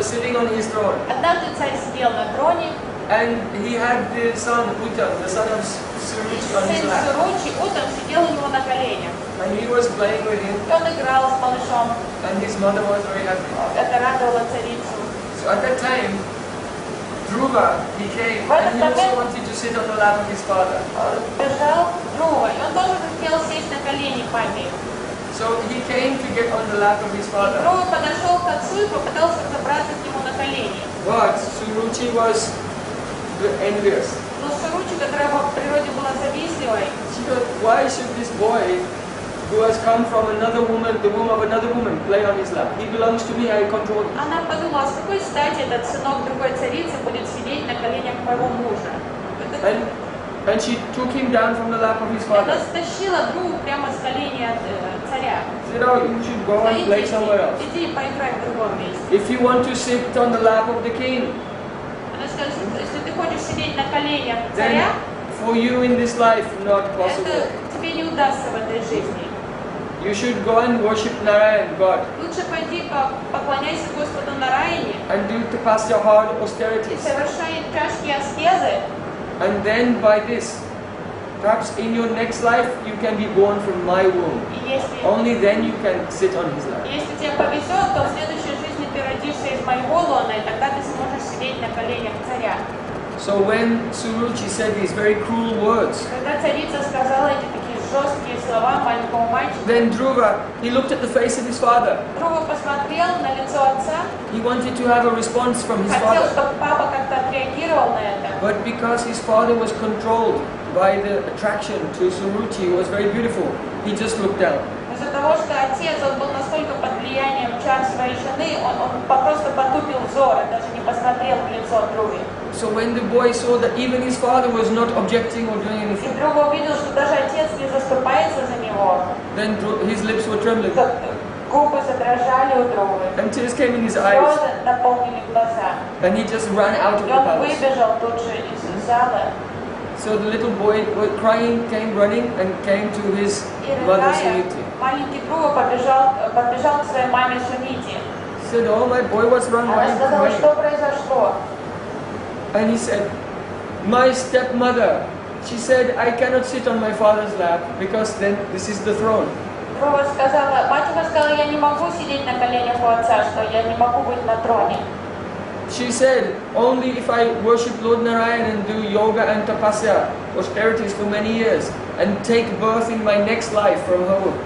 sitting on his throne.
Однажды царь сидел на троне,
And he had the son Uttam, the son of Suruchi, on his
сын
lap.
Суручи Утам сидел у него на коленях.
And he was playing with him,
И он играл с малышом.
and his mother was very happy.
Это радовало царицу.
So at that time, Dhruva, he came, and he also wanted to sit on the lap of his father.
Бежал Друва, и он тоже хотел сесть на колени папе.
So he came to get on the lap of his father.
Друва подошел к отцу и попытался забраться к нему на колени.
But Suruchi was envious.
Но Суручи, которая по природе была завистливой,
She thought, why should this boy, who has come from another woman, the womb of another woman, play on his lap? He belongs to me, I control him.
она подумала, с какой стати этот сынок другой царицы будет сидеть на коленях моего мужа.
And she took him down from the lap of his
Она
father.
стащила Друву прямо с коленей царя.
She said, oh, you should go and play somewhere else.
Иди поиграй в другом месте.
If you want to sit on the lap of the king,
Она сказала, если ты хочешь сидеть на коленях
then
царя,
for you in this life, not
это
possible.
тебе не удастся в этой жизни.
You should go and worship Narayan, God,
Лучше пойди поклоняйся Господу Нараяне
and do to pass your hard
и
austerities.
совершай тяжкие аскезы,
And then by this, perhaps in your next life you can be born from my womb.
И если,
Only then you can sit on his lap.
если тебе повезет, то в следующей жизни ты родишься из моего лона, и тогда ты сможешь сидеть на коленях царя.
So when Suruchi said these very cruel words,
Когда царица сказала эти такие жесткие слова маленькому мальчику,
then Dhruva, he looked at the face of his father.
Друга посмотрел на лицо отца,
He wanted to have a response from his
хотел,
father.
чтобы папа как-то отреагировал на это.
But because his father was controlled by the attraction to Suruchi, who was very beautiful, he just looked down.
Из-за того, что отец, он был настолько под влиянием чар своей жены, он просто потупил взор и даже не посмотрел в лицо Други.
So when the boy saw that even his father was not objecting or doing
И
anything,
Друга увидел, что даже отец не заступается за него.
then his lips were trembling
Губы задрожали у Други.
and tears came in his eyes,
Слезы наполнили глаза.
and he just ran out of
И
the
он
palace.
выбежал тут же из зала.
So the little boy, crying, came running and came to his
И
mother
рыдая,
Suniti.
маленький Друга подбежал к своей маме Сунити.
He said, "Oh my boy, what's wrong? Why are
Она
you
сказала,
crying?"
что произошло.
And he said, "My stepmother, she said I cannot sit on my father's lap because then this is the throne."
Друга сказала, мачеха сказала, я не могу сидеть на коленях у отца, что я не могу быть на троне.
She said, "Only if I worship Lord Narayan and do yoga and tapasya, austerities for many years, and take birth in my next life from her womb,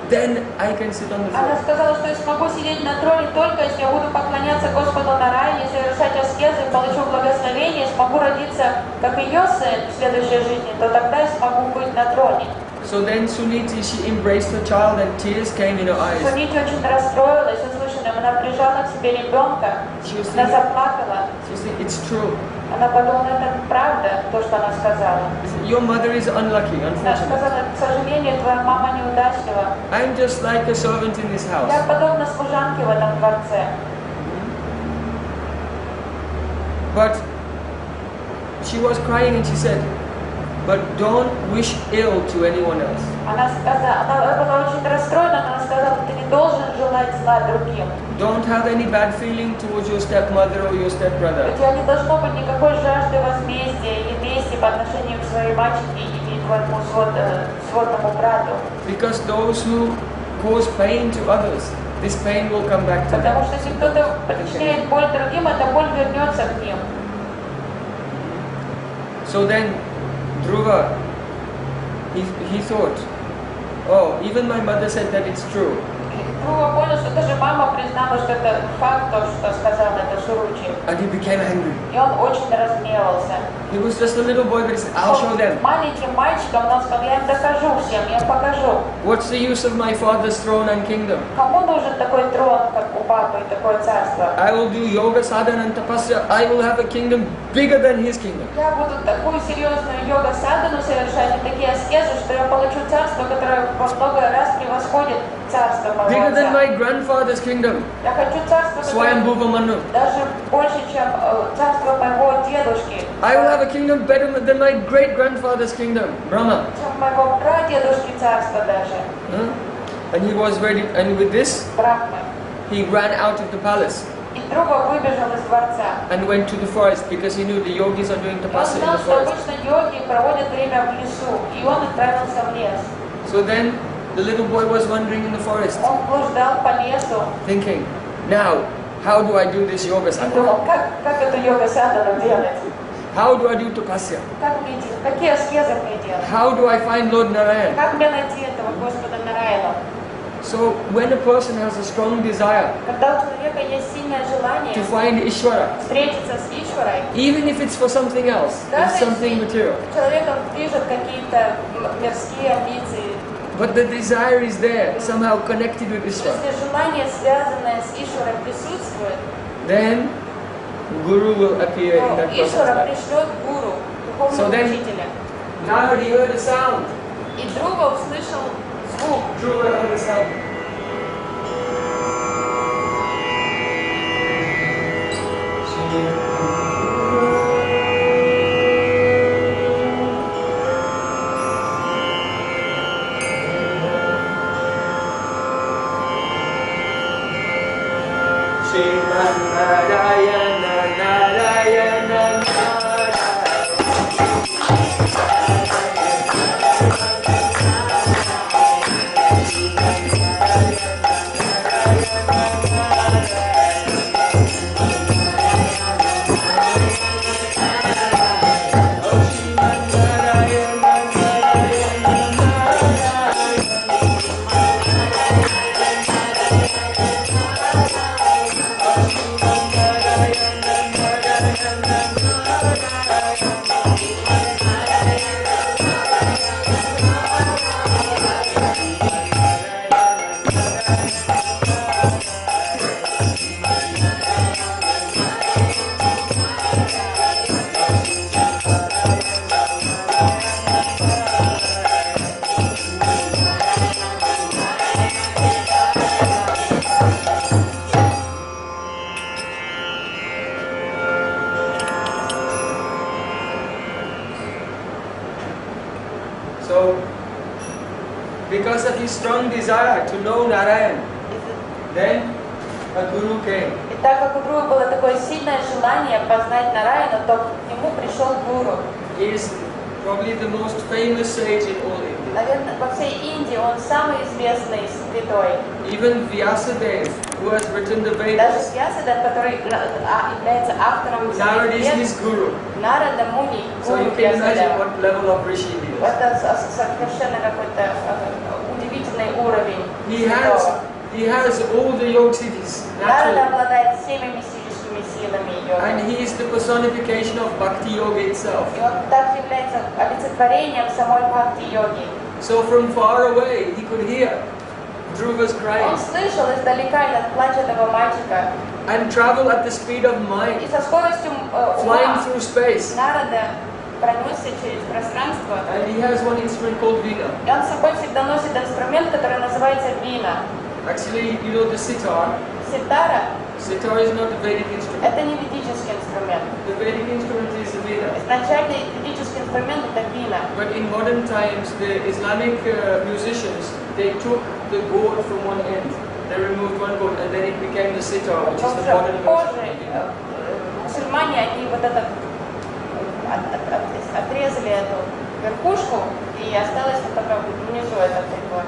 then I can sit on the
Она
throne."
сказала, что я смогу сидеть на троне только если я буду поклоняться Господу Нараяне, совершать аскезы, получу благословение, смогу родиться как ее сын в следующей жизни, то тогда я смогу быть на троне.
So then Suniti, she embraced her child and tears came in her eyes.
Сунити очень расстроилась услышанным, она прижала к себе ребенка, она заплакала.
She said, "It's true.
Она подумала, это правда, то, что она сказала.
Your mother is unlucky,
Она
unfortunately.
сказала, к сожалению, твоя мама неудачлива.
I'm just like a servant in this house."
Я подобна служанке в этом дворце.
But she was crying and she said, "But don't wish ill to anyone else."
Она была очень расстроена, но она сказала, ты не должен желать зла другим.
Don't have any bad feeling towards your stepmother or your stepbrother.
У тебя не должно быть никакой жажды возмездия или мести по отношению к своей мачехе или твоему сводному брату.
Because those who cause pain to others, this pain will come back to
Потому
them.
что если кто-то причиняет боль другим, эта боль вернется к ним.
So then Dhruva, he thought, oh, even my mother said that it's true.
Друга понял, что даже мама признала, что это факт, то, что сказал это Суручи.
And he became angry.
И он очень разгневался.
He was just a little boy, but he said, "I'll show them.
Маленьким мальчиком, но он сказал, я им докажу всем, я им покажу.
What's the use of my father's throne and kingdom?
Кому нужен такой трон, как у папы, и такое царство?
I will do yoga, sadhana and tapasya. I will have a kingdom bigger than his kingdom."
Я буду такую серьезную йога-садану совершать и такие аскезы, что я получу царство, которое во много раз превосходит царство моего
Bigger than
отца.
my grandfather's kingdom.
Я хочу царство, которое
Swayambhuva Manu.
даже больше, чем царство моего дедушки,
I will have a kingdom better than my great-grandfather's kingdom, Brahma.
чем моего прадедушки царство даже,
And he was ready, and with this,
Брахмы.
he ran out of the palace
И Друга выбежал из дворца.
and went to the forest because he knew the yogis are doing
И он
tapasya in
знал,
the
что
forest.
обычно йоги проводят время в лесу, и он отправился в лес.
So then, the little boy was wandering in the forest,
Он блуждал по лесу
thinking, now, how do I do this yoga
и
sadhana?
думал, как эту йога-садану делать?
How do I do tapasya?
Как мне делать? Какие аскезы мне делать?
How do I find Lord Narayan?
Как мне найти этого Господа Нараяна?
So, when a person has a strong desire
Когда у человека есть сильное желание
to find Ishvara,
встретиться с Ишварой,
even if it's for something else,
даже
it's something
если
material,
человеком движут какие-то мирские амбиции,
but the desire is there, somehow connected with Ishvara,
если желание, связанное с Ишварой, присутствует,
then Guru will appear in
то
that person's
Ишвара
life.
пришлет гуру,
So
духовного
then-
учителя.
Now he heard a sound.
И Друга услышал звук.
Dhruva heard a sound. Sriman Narayana Narayana Narayana So, because of his strong desire to know Narayan, then a guru came.
И так как у друга было такое сильное желание познать Нараяну, то к нему пришел гуру.
He is probably the most famous sage in all India.
Наверное, во всей Индии он самый известный святой.
Even Vyasadeva, who has written the
Даже
Vedas,
Вьясадев, который является автором
Narada is
Вед,
his guru.
Нарада Муни,
So
гуру
you can imagine
Вьясадева.
what level of rishi he is.
Это совершенно какой-то удивительный уровень святого.
He has all the yoga siddhis,
Нарада
natural,
обладает всеми мистическими силами
and
йоги.
he is the personification of bhakti yoga itself.
И он также является олицетворением самой бхакти-йоги.
So from far away he could hear Dhruva's
Он
crying
слышал издалека этот плач этого мальчика.
and travel at the speed of
И
mind,
со скоростью
flying
ума
through space.
Нарада пронесся через пространство.
And he has one instrument called veena.
И он с собой всегда носит инструмент, который называется вина.
Actually, you know the sitar.
Ситара
Sitar is not a Vedic
–
instrument.
это не ведический инструмент.
The Vedic instrument is the veena.
Изначальный ведический инструмент – это вина.
But in modern times, the Islamic musicians, they took the gourd from one end. They removed one gourd and then it became the sitar, which
Но
is the
уже
modern
позже
version of the veena.
мусульмане, они вот этот отрезали эту верхушку, и осталось только внизу этот прибор.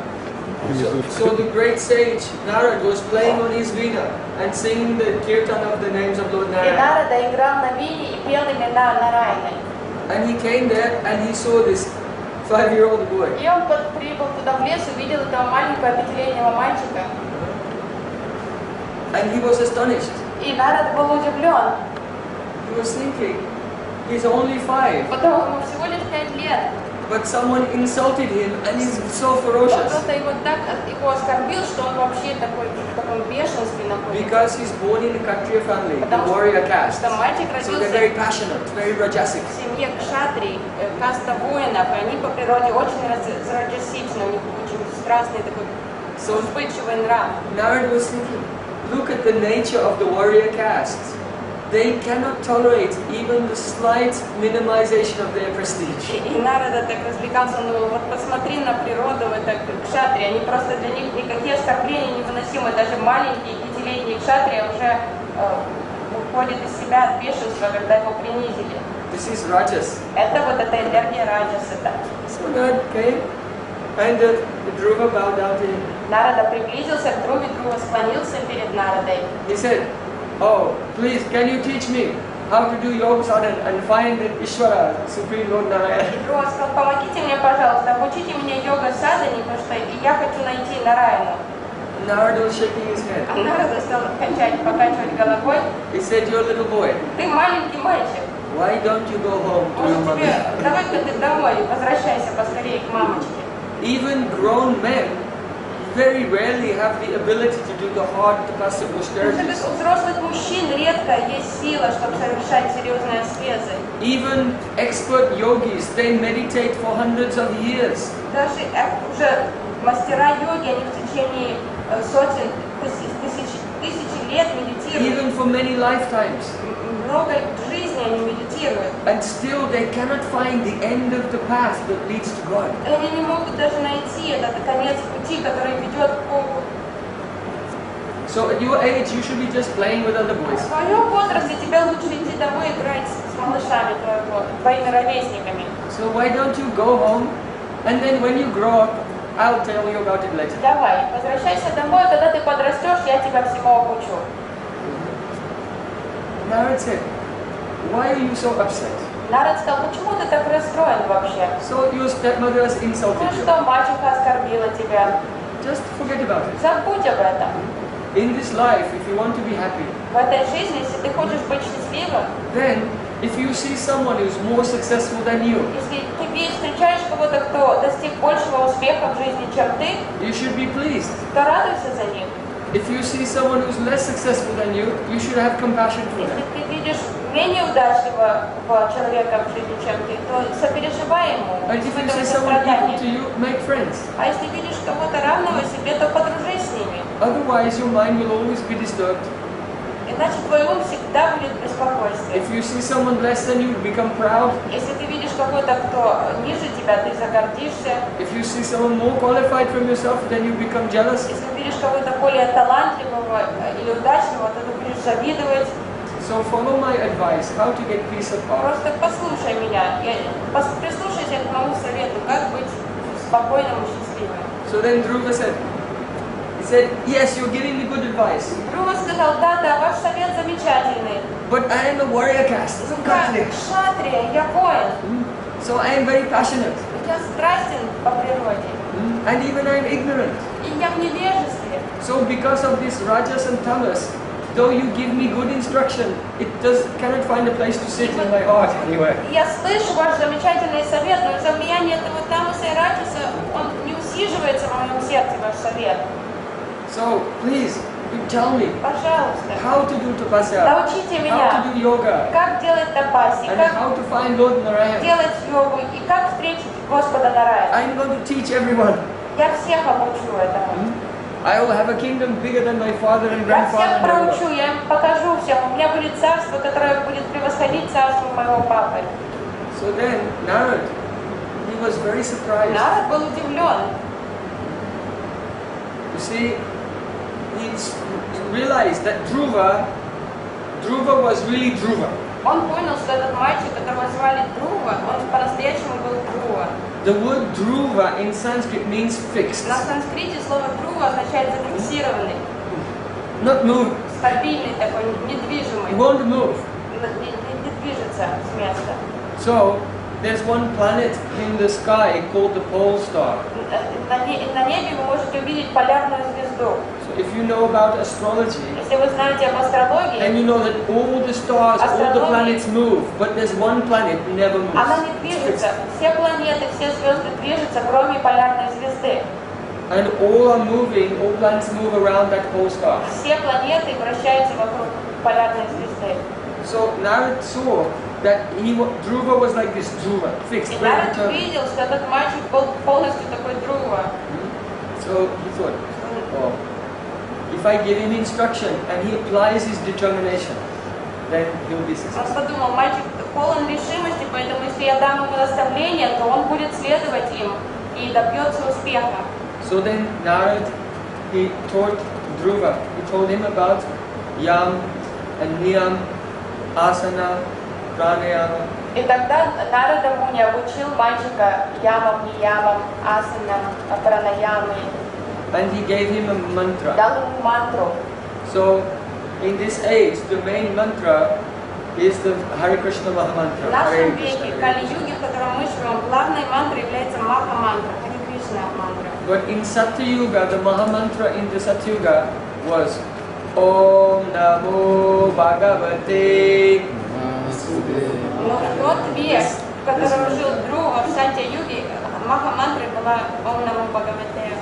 So the great sage Narad was playing on his veena and singing the kirtan of the names of Lord
И
Narayana.
Нарада играл на вине и пел имена Нараяны.
And he came there and he saw this 5-year-old boy.
И он прибыл туда в лес, увидел этого маленького 5-летнего мальчика.
And he was astonished.
И Нарад был удивлен,
He was thinking, he's only 5,
потому ему всего лишь 5 лет.
but someone insulted him and he's so ferocious.
Кто-то его так оскорбил, что он вообще такой в таком бешенстве находится.
Because he's born in a Kshatriya family, the
Потому
warrior caste.
что мальчик
So they're very
родился
passionate, very rajasic.
в семье кшатрий, каста воинов, и они по природе очень раджасичны, у них очень страстный такой
So
вспыльчивый нрав.
Narad was thinking, look at the nature of the warrior caste. They cannot tolerate even the slight minimization of their prestige.
И Нарада так развлекался, ну вот посмотри на природу, это кшатрии, они просто для них никакие оскорбления невыносимы, даже маленькие 5-летние кшатрии уже уходят из себя от бешенства, когда его принизили.
This is rajas.
Это вот эта энергия раджаса.
So Narad came and Dhruva bowed down to him.
Нарада приблизился к Друве, Друва склонился перед Нарадой.
He said, oh, please, can you teach me how to do yoga sadhana and find the Ishvara, Supreme Lord Narayana?
И Друва сказал, помогите мне, пожалуйста, обучите меня йога садхане, потому что я хочу найти Нараяну.
Narada was shaking his head.
А Нарада стал покачивать головой.
He said, you're a little boy.
Ты маленький мальчик.
Why don't you go home to your
Может тебе,
mother?
давай-ка ты домой, возвращайся поскорее к мамочке.
Even grown men very rarely have the ability to do the hard tapasya
Даже
austerities.
у взрослых мужчин редко есть сила, чтобы совершать серьезные аскезы.
Even expert yogis, they meditate for hundreds of years.
Даже уже мастера йоги, они в течение сотен, тысяч лет медитируют.
Even for many lifetimes.
Много жизни они медитируют.
And still they cannot find the end of the path that leads to God.
И они не могут даже найти этот конец пути, который ведет к Богу.
So at your age, you should be just playing with other boys.
В твоем возрасте тебе лучше идти домой играть с малышами твоими ровесниками.
So why don't you go home, and then when you grow up, I'll tell you about it later.
Давай, возвращайся домой, когда ты подрастешь, я тебя всему обучу.
Narad said, why are you so upset?
Нарад сказал, почему ты так расстроен вообще?
So your stepmother has
Ну
insulted you.
что, мачеха оскорбила тебя?
Just forget about it.
Забудь об этом.
In this life, if you want to be happy,
В этой жизни, если ты хочешь быть счастливым,
then if you see someone who's more successful than you,
если ты встречаешь кого-то, кто достиг большего успеха в жизни, чем ты,
you should be pleased.
то радуйся за них.
If you see someone who's less successful than you should have compassion for
Если
them.
ты видишь менее удачливого человека в жизни, чем ты, то сопереживай ему,
And if you see
испытывай
someone equal to
сострадание.
you, make friends.
А если видишь кого-то равного себе, то подружись с ними.
Otherwise, your mind will always be disturbed.
Иначе твой ум всегда будет в беспокойстве.
If you see someone less than you, become proud.
Если ты видишь какой-то, кто ниже тебя, ты загордишься.
If you see someone more qualified from yourself, then you become jealous.
Если видишь кого-то более талантливого или удачливого, то ты будешь завидовать.
So follow my advice, how to get peace of heart.
Просто послушай меня, прислушайся к моему совету, как быть спокойным и счастливым.
So then Dhruva said, yes, you're giving me good advice.
Друга сказал, да, ваш совет замечательный.
But I am a warrior caste.
Я кшатрия, я воин.
So I am very passionate.
Я страстен по природе.
And even I am ignorant.
И я в невежестве.
So because of this rajas and tamas, though you give me good instruction, it cannot find a place to sit in my heart anywhere.
Я слышу ваш замечательный совет, но из-за влияния этого тамаса и раджаса он не усиживается в моем сердце, ваш совет.
So please, you tell me
Пожалуйста,
how to do tapasya,
научите
how
меня,
to do yoga,
как делать тапаси,
and
как
how to find Lord Narayan.
делать йогу и как встретить Господа Нараяна.
I'm going to teach everyone.
Я всех обучу этому.
I will have a kingdom bigger than my father and
Я всех
grandfather.
проучу, я им покажу всем. У меня будет царство, которое будет превосходить царство моего папы.
So then, Narad, he was very surprised.
Народ был удивлен.
You see, he realized that Dhruva was really Dhruva.
Он понял, что этот мальчик, которого звали Друва, он по-настоящему был Друва.
The word Dhruva in Sanskrit means fixed.
На санскрите слово Друва означает зафиксированный,
Not move.
стабильный такой, недвижимый,
He won't move.
не движется с места.
So, there's one planet in the sky called the pole star.
На небе вы можете увидеть полярную звезду.
So if you know about astrology,
Если вы знаете об астрологии,
then you know that all the stars, all the planets move, but there's one planet who never moves.
она не движется. Все планеты, все звезды движутся, кроме полярной звезды.
And all are moving, all planets move around that pole star.
Все планеты вращаются вокруг полярной звезды.
So Narad saw that Dhruva was like this, Dhruva, fixed,
И
very
Народ
determined.
увидел, что этот мальчик был полностью такой Друва.
So he thought, oh, if I give him instruction and he applies his determination, then he'll be
Он
successful.
подумал, мальчик полон решимости, поэтому если я дам ему наставление, то он будет следовать им и добьется успеха.
So then Narad, he taught Dhruva, he told him about Yam and Niyam, Asana, Pranayama.
И тогда Нарада Муни обучил мальчика ямам, ниямам, асанам, пранаямы,
And he gave him a mantra.
дал ему мантру.
So in this age, the main mantra is the Hare Krishna Maha
В
Mantra.
нашем
Hare
веке,
Krishna,
в
Hare
Кали-юге, в котором мы живем, главной мантрой является Маха-мантра, Харе Кришна мантра.
But in Satyuga, the Maha Mantra in the Satyuga was Om Namo Bhagavate.
Но в тот век, в котором жил Друва, в Сантья-юге, Маха-мантрой была Ом Намо Бхагавате.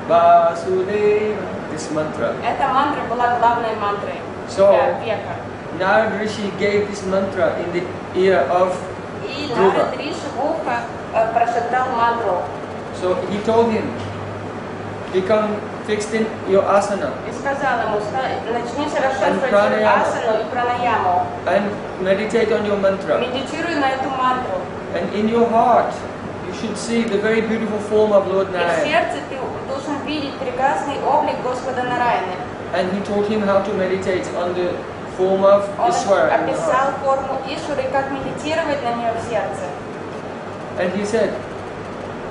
Vasudeva. This mantra.
Эта мантра была главной мантрой
So,
для века.
Narad Rishi gave this mantra in the ear of
И
Друва.
Нарад Риши в ухо прошептал мантру.
So he told him, become fixed in your asana
И сказал ему, начни совершать
And
свою
pranayama.
асану и пранаяму.
and meditate on your mantra.
Медитируй на эту мантру.
And in your heart, you should see the very beautiful form of Lord
И в
Narayan.
сердце ты должен видеть прекрасный облик Господа Нараяны.
And he taught him how to meditate on the form of
Он
Ishvara in the heart.
описал форму Ишвары, как медитировать на нее в сердце.
And he said,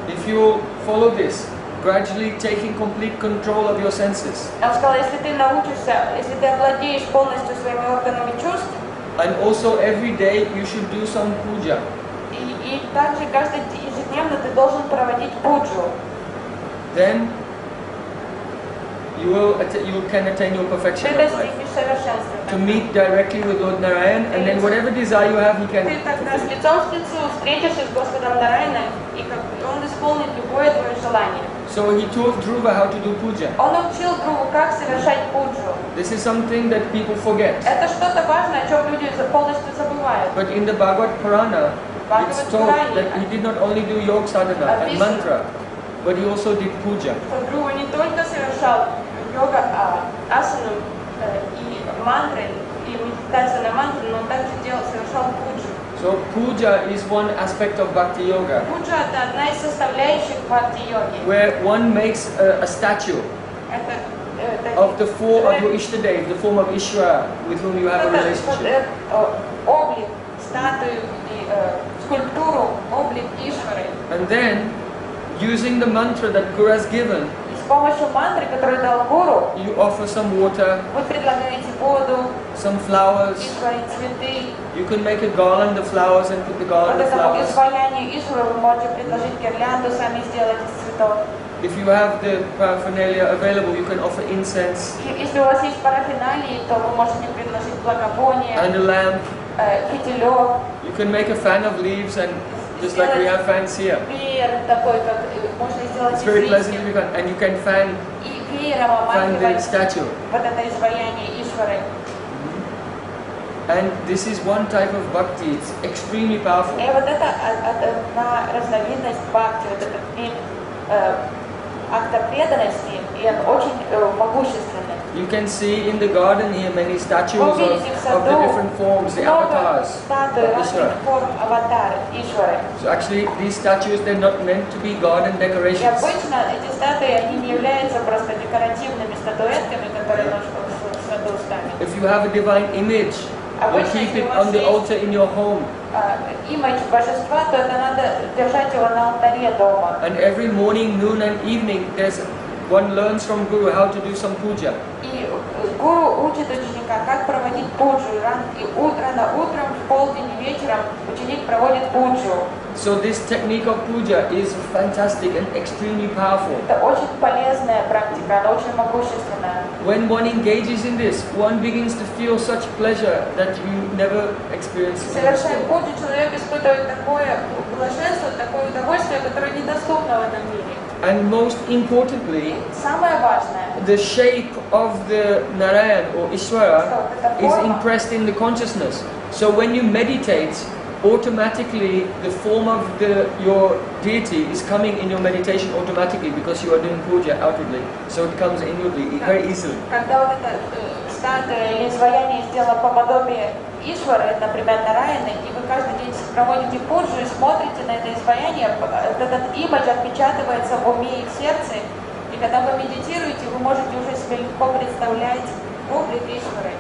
if you follow this, gradually taking complete control of your senses,
Он сказал, если ты научишься, если ты овладеешь полностью своими органами чувств,
and also every day you should do some puja,
и также ежедневно ты должен проводить пуджу,
then you can attain your perfection
ты
of life.
достигнешь совершенства.
To meet directly with Lord Narayan, and then whatever desire you have, he can
Ты тогда с
fulfill.
лицом встретишься с Господом Нараяной, и Он исполнит любое твое желание.
So he taught Dhruva how to do puja.
Он учил другу, как совершать пуджу.
This is something that people forget.
Это что-то важное, о чем люди полностью забывают.
But in the Bhagavad Purana, it's told that he did not only do yoga sadhana and mantra, but he also did puja.
Что Друва не только совершал йога, асанам и мантры, и медитация на мантры, но он также совершал пуджу.
So puja is one aspect of bhakti yoga,
Пуджа – это одна из составляющих бхакти-йоги.
where one makes a statue of the form of your Ishtadev, the form of Ishvara, with whom you have a relationship.
Облик, статую, скульптуру, облик Ишвары.
And then, using the mantra that Guru has given,
И с помощью мантры, которую дал гуру,
you offer some water,
вы предлагаете воду,
some flowers.
Ишваре цветы.
You can make a garland of flowers and put the garland
Вот
of
этому
flowers.
изваянию Ишвары вы можете предложить гирлянду, сами сделать из цветов.
If you have the paraphernalia available, you can offer incense
Если у вас есть парафиналии, то вы можете предложить благовоние,
and a lamp.
фитилек,
You can make a fan of leaves, and just like we have fans here.
веер такой, как можно сделать
It's
из
very pleasant
листьев.
and you can fan
И веером
the
омахивать
statue.
вот это изваяние Ишвары.
And this is one type of bhakti. It's extremely powerful.
И вот это одна разновидность бхакти, вот этот вид акта преданности, и он очень могущественный.
You can see in the garden here many statues of the different forms, the avatars
Статуи
of
разных
Ishvara.
форм аватар Ишвары.
So actually these statues, they're not meant to be garden
И
decorations.
обычно эти статуи, они не являются просто декоративными статуэтками, которые нужно в саду ставить.
If you have a divine image, you keep it on the altar in your home.
Имидж божества, то это надо держать его на алтаре дома.
And every morning, noon and evening, one learns from Guru how to do some puja.
И гуру учит ученика, как проводить пуджу. Рано утром, в полдень и вечером ученик проводит пуджу.
So this technique of puja is fantastic and extremely powerful.
Это очень полезная практика, она очень могущественная.
When one engages in this, one begins to feel such pleasure that you never experienced
Совершая
before.
пуджу, человек испытывает такое блаженство, такое удовольствие, которое недоступно в этом мире.
And most importantly,
Самое важное,
the shape of the Narayan or Ishvara is impressed in the consciousness. So when you meditate, automatically the form of your deity is coming in your meditation automatically because you are doing puja outwardly. So it comes inwardly very easily.
когда вот эта статуя или изваяние сделано по подобию Ишвары, например, Нараяны, и вы каждый день проводите пуджу и смотрите на это изваяние, этот имидж отпечатывается в уме и в сердце, и когда вы медитируете, вы можете уже себе легко представлять облик Ишвары.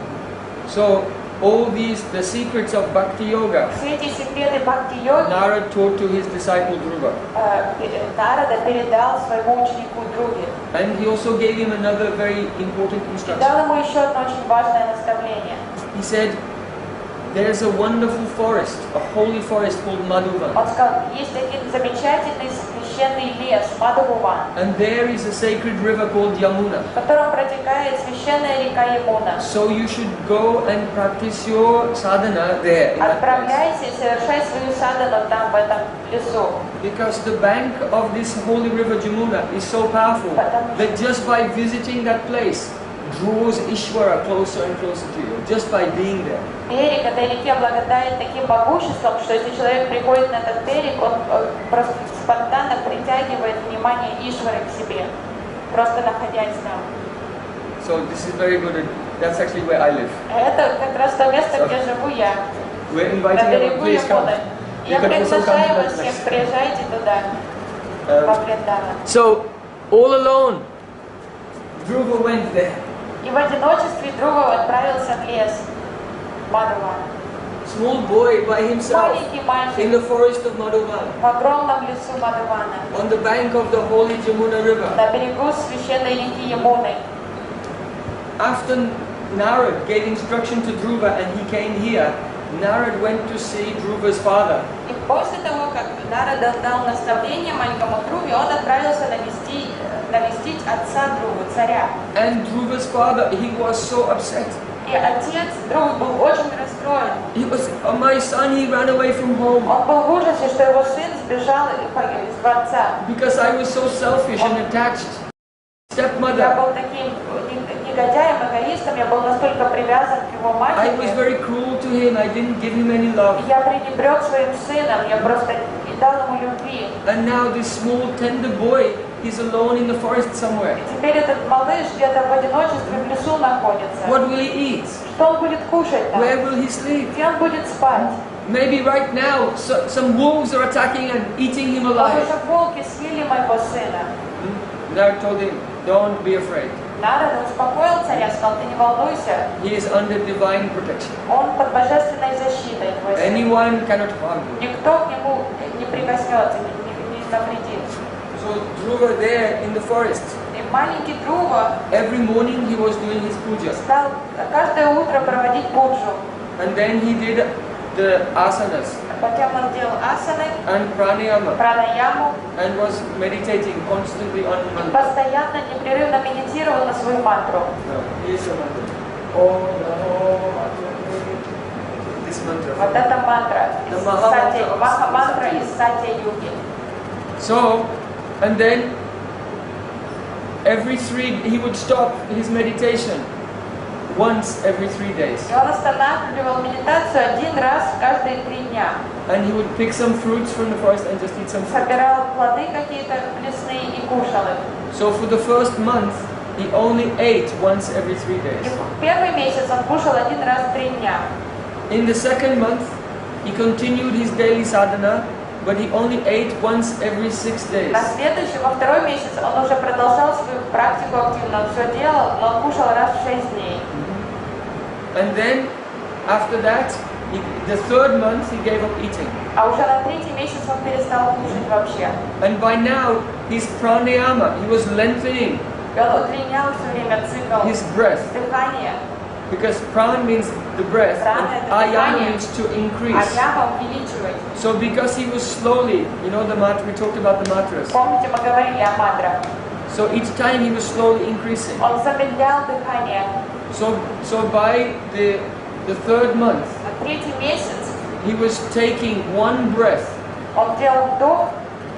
So all these, the secrets of bhakti yoga,
Все эти секреты бхакти-йоги
Narada taught to his disciple Dhruva.
Нарада передал своему ученику Друге.
And he also gave him another very important
И
instruction.
дал ему еще одно очень важное наставление.
He said, there's a wonderful forest, a holy forest called Madhuvan.
Он сказал, есть один замечательный священный лес, Мадхуван,
And there is a sacred river called Yamuna.
в котором протекает священная река Ямуна.
So you should go and practice your sadhana there in that place.
Отправляйся и совершай свою садану там, в этом лесу.
Because the bank of this holy river Yamuna is so powerful that just by visiting that place draws Ishvara closer and closer to you, just by being there.
Берег этой реки обладает таким могуществом, что если человек приходит на этот берег, он просто спонтанно притягивает внимание Ишвары к себе, просто находясь там.
So this is very good. That's actually where I live.
Это как раз то место, где живу я,
We're
на
inviting everyone.
берегу
Please come.
Ямуны. Я
You can also come
приглашаю
to
вас
that
всех,
place.
приезжайте туда, во Вриндаван.
So all alone, Dhruva went there.
И в одиночестве Друга отправился в лес Мадхуван.
Small boy by himself
Маленький
in
мальчик
the forest of Madhuvan,
в огромном лесу Мадхувана,
on the bank of the holy Jamuna river.
на берегу священной реки Ямуны.
After Narad gave instruction to Dhruva and he came here, Narad went to see Dhruva's father.
И после того, как Нарада дал наставление маленькому Друге, он отправился навестить отца Друга, царя.
And Dhruva's father, he was so upset.
И отец Друга был очень расстроен.
He was, oh, my son, he ran away from home
Он был в ужасе, что его сын сбежал из дворца.
because I was so selfish and attached.
Я
Stepmother,
был таким негодяем, эгоистом, я был настолько привязан к его
I was
матери.
very cruel to him. I didn't give him any love.
Я пренебрег своим сыном, я просто не дал ему любви.
And now this small tender boy he's alone in the forest somewhere.
И теперь этот малыш где-то в одиночестве в лесу находится.
What will he eat?
Что он будет кушать там?
Where will he sleep?
Где он будет спать?
Maybe right now some wolves are attacking and eating him alive.
Уже волки съели моего сына.
Now I told him, don't be afraid.
Народ успокоил царя, сказал, ты не волнуйся.
He is under divine protection.
Он под божественной защитой твой сын.
Anyone cannot harm him.
Никто к нему не прикоснется, не навредит.
So Dhruva there in the forest,
И маленький Друва
every morning he was doing his puja.
стал каждое утро проводить пуджу.
And then he did the asanas
Потом он делал асаны,
and pranayama
пранаяму,
and was meditating constantly on
и
mantra.
постоянно, непрерывно медитировал на свою мантру.
No, here's the mantra. Om Namo Bhagavate. This mantra.
Вот это мантра,
The Maha
Маха-мантра из Сатья-юги.
So, and then he would stop his meditation once every 3 days.
И он останавливал медитацию один раз каждые 3 дня.
And he would pick some fruits from the forest and just eat some fruit.
Собирал плоды какие-то лесные и кушал их.
So for the first month, he only ate once every 3
И
days.
в первый месяц он кушал один раз в 3 дня.
In the second month, he continued his daily sadhana, but he only ate once every 6 days.
На следующий, во второй месяц, он уже продолжал свою практику активно. Он все делал, но он кушал раз в 6 дней.
And then, after that, the third month, he gave up eating.
А уже на 3-й месяц он перестал кушать вообще.
And by now, his pranayama, he was lengthening
И он удлинял все время цикл
his breath.
дыхания.
Because pran means the breath, and ayama means to
А
increase.
яма увеличивать.
So because he was slowly, you know the mantra, we talked about the mantras.
Помните, мы говорили о мантрах.
So each time he was slowly increasing.
Он замедлял дыхание.
So by the third month,
На 3-й месяц
he was taking one breath
он делал вдох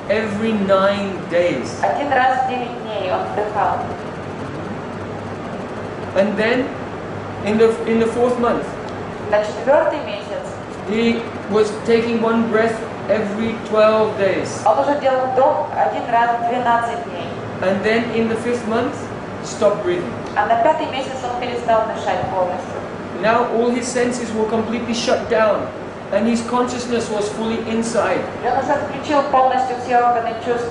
every 9 days.
один раз в 9 дней. Он вдыхал.
And then in the fourth month,
На 4-й месяц
he was taking one breath every 12 days.
он уже делал вдох один раз в 12 дней.
And then in the fifth month, stop breathing.
А на 5-й месяц он перестал дышать полностью.
Now all his senses were completely shut down, and his consciousness was fully inside.
И он уже отключил полностью все органы чувств.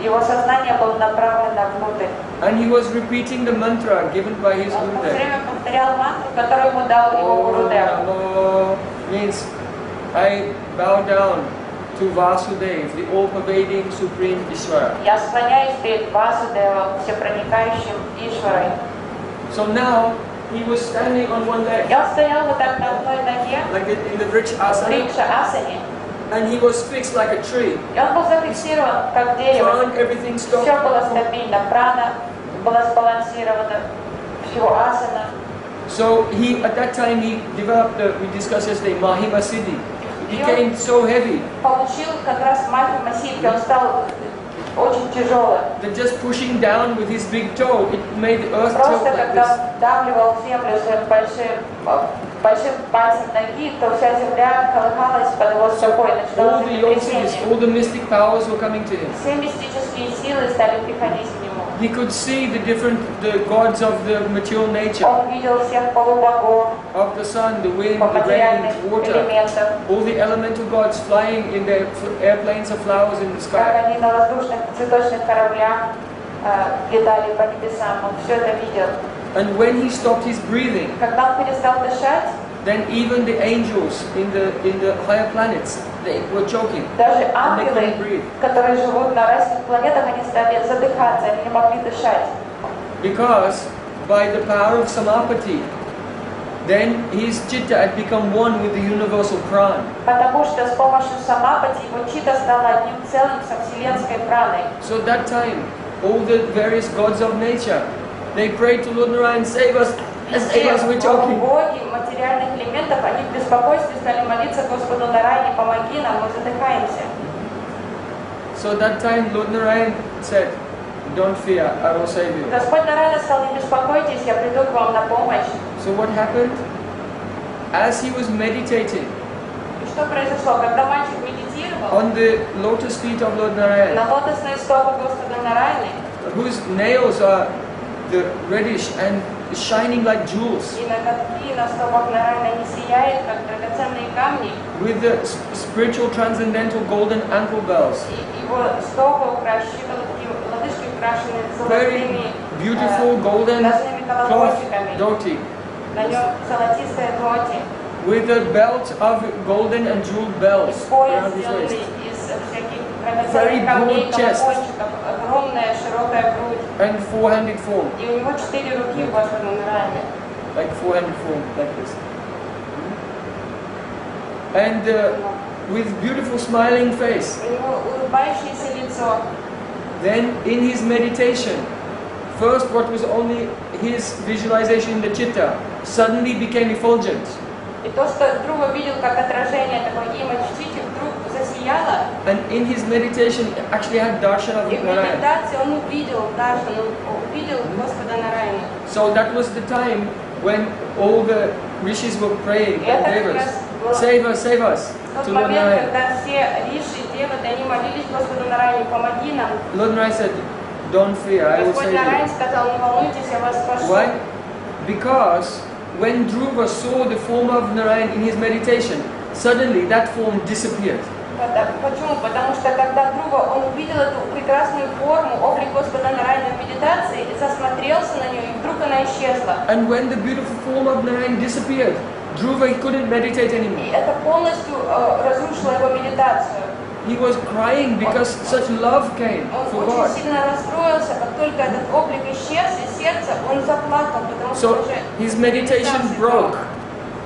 Его сознание было направлено внутрь.
And he was repeating the mantra given by his
Он все
Gurudev.
время повторял мантру, которую ему дал его
Om
Гурудев.
Namo means I bow down to Vasudev, the all-pervading Supreme Ishvara.
Я склоняюсь перед Васудевом, всепроникающим Ишварой.
So now he was standing on one leg,
И он стоял вот так на одной ноге,
like in the Vriksh
в
asana,
Рикша-асане.
and he was fixed like a tree.
И он был зафиксирован, как дерево.
Prana, everything stopped.
Все было стабильно, прана была сбалансирована, всего асана.
So at that time he developed we discussed yesterday, Mahima Siddhi. He became so heavy
Получил как раз Махима Сидхи, он стал очень тяжелым.
that just pushing down with his big toe, it made the earth tilt
Просто
like
когда
this.
он вдавливал землю своим большим пальцем ноги, то вся земля колыхалась под его стопой, начинало
All the yogis,
землетрясение.
all the mystic powers were coming to him.
Все мистические силы стали приходить к нему.
He could see the gods of the material nature,
Он видел всех полубогов,
of the sun, the wind,
по
the rain,
материальных
water,
элементов,
all the elemental gods flying in their airplanes of flowers in the
как
sky.
они на воздушных цветочных кораблях летали по небесам. Он все это видел.
And when he stopped his breathing,
Когда он перестал дышать,
then even the angels in the higher planets, they were choking
даже
and they couldn't
ангелы,
breathe.
которые живут на разных планетах, они стали задыхаться, они не могли дышать.
Because by the power of samapati, then his chitta had become one with the universal prana.
Потому что с помощью самапати его чита стала одним целым со вселенской праной.
So at that time, all the various gods of nature, they prayed to Lord Narayan, save us, save us, we're choking.
Боги материальных элементов, они в беспокойстве стали молиться Господу Нарайне, помоги нам, мы задыхаемся.
So at that time, Lord Narayan said, don't fear, I will save you.
Господь Нарайна сказал, не беспокойтесь, я приду к вам на помощь.
So what happened? As he was meditating,
И что произошло? Когда мальчик медитировал, temple,
on the lotus feet of Lord Narayan,
на лотосные стопы Господа Нараяны,
whose nails are the reddish and shining like jewels,
и ноготки на стопах Нараяны, они сияют, как драгоценные камни,
with the spiritual transcendental golden ankle bells.
и его стопы щиколотки, лодыжки украшены
Very
золотыми
beautiful golden
ножными
cloth
колокольчиками,
dhoti,
на нем золотистая доти,
with a belt of golden and jeweled
и
bells
пояс
around his
сделанный
waist,
из всяких
Very
драгоценных камней,
broad chest.
колокольчиков, огромная широкая грудь,
and four-handed form,
и у него 4 руки Господа Нараяны.
like four-handed form, like this. And with beautiful smiling face.
У него улыбающееся лицо.
Then in his meditation, first what was only his visualization in the chitta suddenly became effulgent.
И то, что Друва видел как отражение такой имидж в чите, вдруг засияло.
And in his meditation, he actually had darshan of
И в
Narayan.
медитации он увидел Даршан, он увидел Господа Нараяна.
So that was the time when all the rishis were praying,
И это как
devas,
раз был
save us,
тот
to Lord
момент,
Narayan.
когда все риши, деваты, они молились Господу Нараяне, помоги нам.
Lord Narayan said, don't fear, I will
Господь
save
Нараян
you.
сказал, не волнуйтесь, я вас спашу.
Why? Because when Dhruva saw the form of Narayan in his meditation, suddenly that form disappeared.
Почему? Потому что когда Друва, он увидел эту прекрасную форму, облик Господа Нараяна в медитации, засмотрелся на нее, и вдруг она исчезла.
And when the beautiful form of Narayan disappeared, Dhruva he couldn't meditate
И
anymore.
это полностью разрушило его медитацию.
He was crying because such love came
Он
for
очень
God.
сильно расстроился, как только этот облик исчез из сердца, он заплакал, потому что
So
уже
his meditation
медитация
broke,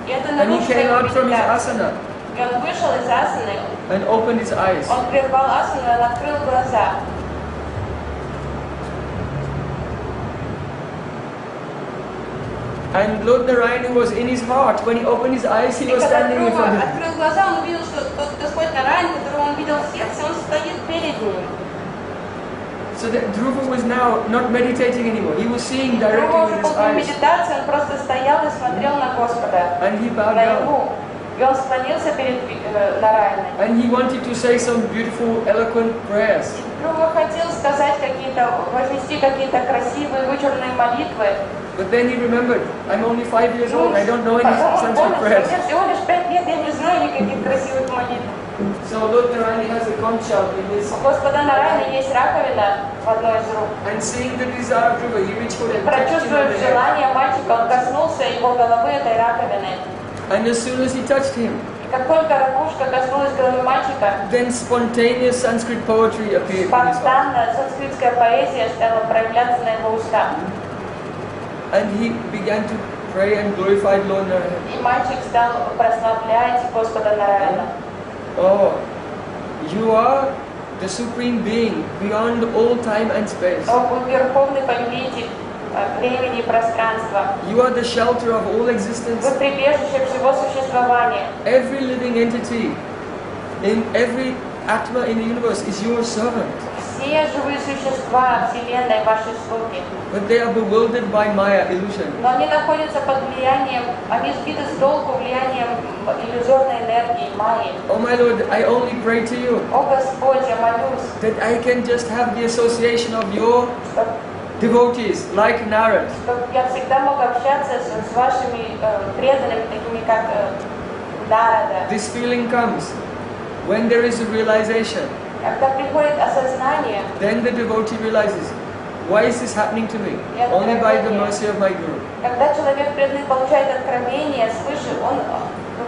И это
and he
нарушило
came
его
out from his
медитацию.
asana
И он вышел из асаны,
and opened his eyes.
он прервал асану, и он открыл глаза.
And Lord Narayan, who was in his heart, when he opened his eyes, he
И
was
когда
standing in
Друва
front of him.
открыл глаза, он увидел, что тот Господь Нараян, которого он видел в сердце, он стоит перед ним.
So that Dhruva was now not meditating anymore. He was seeing
Друва
directly
уже
with his
был в
eyes.
медитации, он просто стоял и смотрел на Господа,
And he bowed
на
down.
него. И он склонился перед Нараяной.
And he wanted to say some beautiful, eloquent prayers.
Друва хотел сказать какие-то, вознести какие-то красивые, вычурные молитвы.
But then he remembered, I'm only 5 years old, I don't know any
Потом он
Sanskrit
понял, что
prayers.
мне всего лишь 5 лет, я не знаю никаких красивых молитв.
So Lord Narayan has a conch shell in his,
У Господа Нараяна есть раковина в одной из рук.
and seeing the desire of Dhruva, he reached for it and touched him on
Прочувствуя
the head.
желание мальчика, он коснулся его головы этой раковины.
And as soon as he touched him,
И как только ракушка коснулась головы мальчика,
then spontaneous Sanskrit poetry appeared in his heart.
спонтанно санскритская поэзия стала проявляться на его устах.
And he began to pray and glorify Lord Narayan.
И мальчик стал прославлять Господа Нараяна.
Oh, you are the supreme being beyond all time and space.
О, вы верховный повелитель времени и пространства.
You are the shelter of all existence.
Вы прибежище всего существования.
Every living entity in every atma in the universe is your servant.
Все живые существа Вселенной ваши слуги.
But they are bewildered by Maya illusion.
Но они находятся под влиянием, они сбиты с толку влиянием иллюзорной энергии Майи.
Oh my Lord, I only pray to you
О Господь, я молюсь,
that I can just have the association of your devotees like Narad.
чтобы я всегда мог общаться с вашими преданными, такими как Нарада.
This feeling comes when there is a realization.
Когда приходит осознание,
Then the devotee realizes, why is this happening to me? Only by the mercy of my Guru.
когда человек преданный получает откровение свыше, он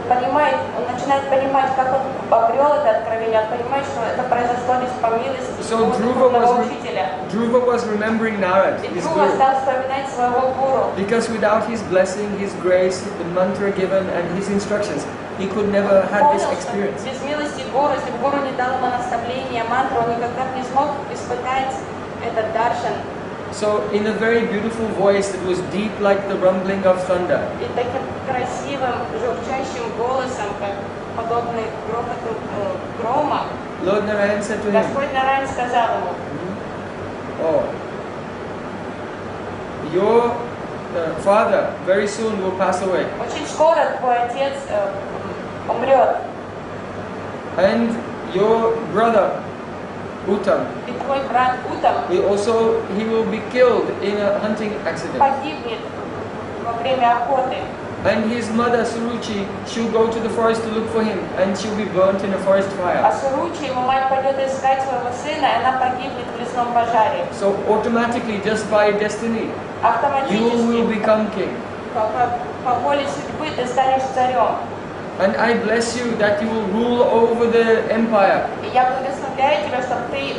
понимает, он начинает понимать, как он обрел это откровение, он понимает, что это произошло лишь по милости
So
духовного учителя.
Dhruva was remembering Narad,
И
his
Друва
Guru.
стал вспоминать своего гуру.
Because without his blessing, his grace, the mantra given and his instructions, he could never have this
Понял, что
experience.
без милости гуру, если бы гуру не дал ему наставления, мантру, он никогда бы не смог испытать этот даршан.
So in a very beautiful voice that was deep like the rumbling of thunder,
И таким красивым, журчащим голосом, как подобный грохоту грома,
Lord Narayan said to him,
Господь Нараян сказал ему:
oh, your father very soon will pass away.
очень скоро твой отец умрет.
And your brother Uttam,
И твой брат Утам
he will be killed in a hunting accident.
погибнет во время охоты.
And his mother Suruchi, she'll go to the forest to look for him, and she'll be burnt in a forest
А
fire.
Суручи, его мать пойдет искать своего сына, и она погибнет в лесном пожаре.
So automatically, just by destiny, you will
Автоматически,
become king.
по воле судьбы, ты станешь царем.
And I bless you that you will rule over the empire
И я благословляю тебя, чтобы ты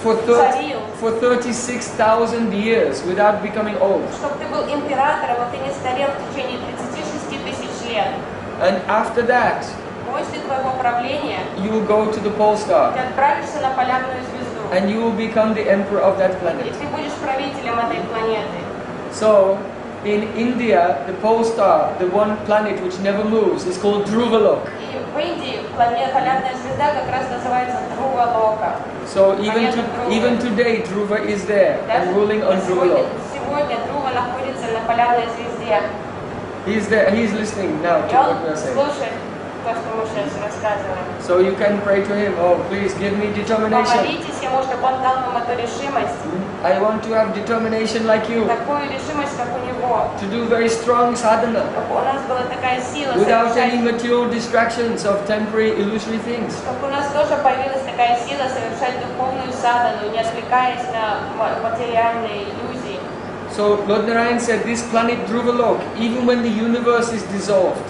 for
царил,
36,000 years without becoming old.
чтобы ты был императором, и ты не старел в течение 36 тысяч лет.
And after that,
После твоего правления
you will go to the pole star,
ты отправишься на полярную звезду,
and you will become the emperor of that
и
planet.
ты будешь правителем этой планеты.
So, in India, the pole star, the one planet which never moves, is called Dhruvalok.
И в Индии полярная звезда как раз называется Друва-Лока.
So even today, Dhruva is there and ruling on Dhruvalok.
Сегодня Друва находится на полярной звезде.
He's there. He's listening now
И
to what we
он
are saying.
слушает то, что мы сейчас рассказываем.
So you can pray to him. Oh, please give me determination.
Помолитесь ему, чтобы он дал вам эту решимость.
I want to have determination like you,
Такую решимость, как у него.
to do very strong sadhana
Чтобы у нас была такая сила
without any
совершать.
material distractions of temporary illusory things.
Чтобы у нас тоже появилась такая сила совершать духовную садану, не отвлекаясь на материальные иллюзии.
So Lord Narayan said, this planet Dhruvalok, even when the universe is dissolved,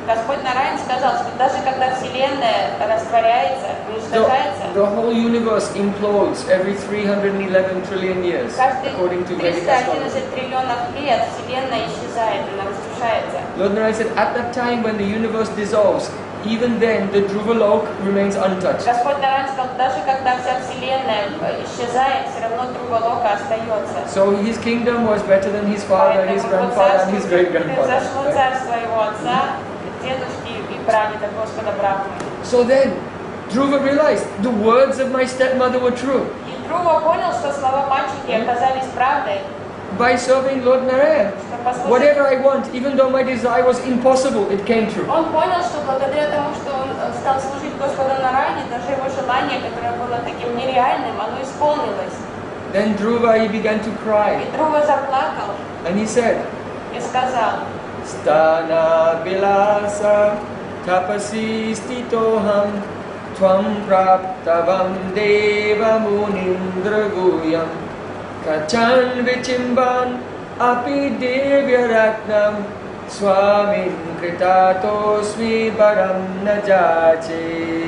Господь Нараян сказал, что даже когда Вселенная растворяется, уничтожается,
the whole universe implodes every 311 trillion years,
каждые
according to Vedic astrology.
311 триллионов лет Вселенная исчезает, она разрушается.
Lord Narayan said, at that time when the universe dissolves, even then the Dhruvalok remains untouched.
Господь Нараян сказал, даже когда вся Вселенная исчезает, все равно Друва-Лока остается.
So his kingdom was better than his father, his grandfather, and his great-grandfather.
Произошло
Right?
царство его отца, дедушки и прадеда Господа Брахмы.
So then, Dhruva realized the words of my stepmother were true.
И Друва понял, что слова мальчики оказались правдой,
By serving Lord Narayan,
что послушать.
whatever I want, even though my desire was impossible, it came true.
Он понял, что благодаря тому, что он стал служить Господу Нараяне, даже его желание, которое было таким нереальным, оно исполнилось.
Then Dhruva, he began to cry,
И Друва заплакал
and he said,
и сказал:
Stana bilasa tapasi stitoham tvam praptavam deva munindraguyam kachan vichimban api devya ratnam swamin kritatosmi param najache.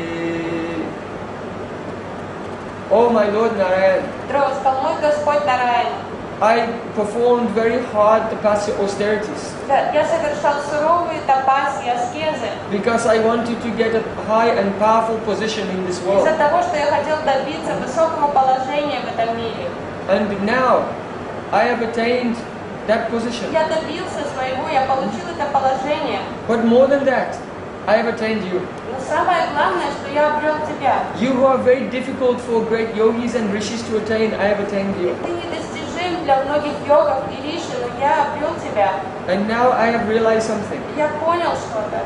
Oh my Lord Narayan,
Друва сказал: мой Господь Нараян,
I performed very hard tapasya austerities
я совершал суровые тапаси и аскезы
because I wanted to get a high and powerful position in this world.
из-за того, что я хотел добиться высокого положения в этом мире.
And now I have attained that position.
Я добился своего, я получил это положение.
But more than that, I have attained you.
Но самое главное, что я обрел тебя.
You who are very difficult for great yogis and rishis to attain, I have attained you.
Ты недостижим для многих йогов и риши, но я обрел тебя.
And now I have realized something.
Я понял что-то.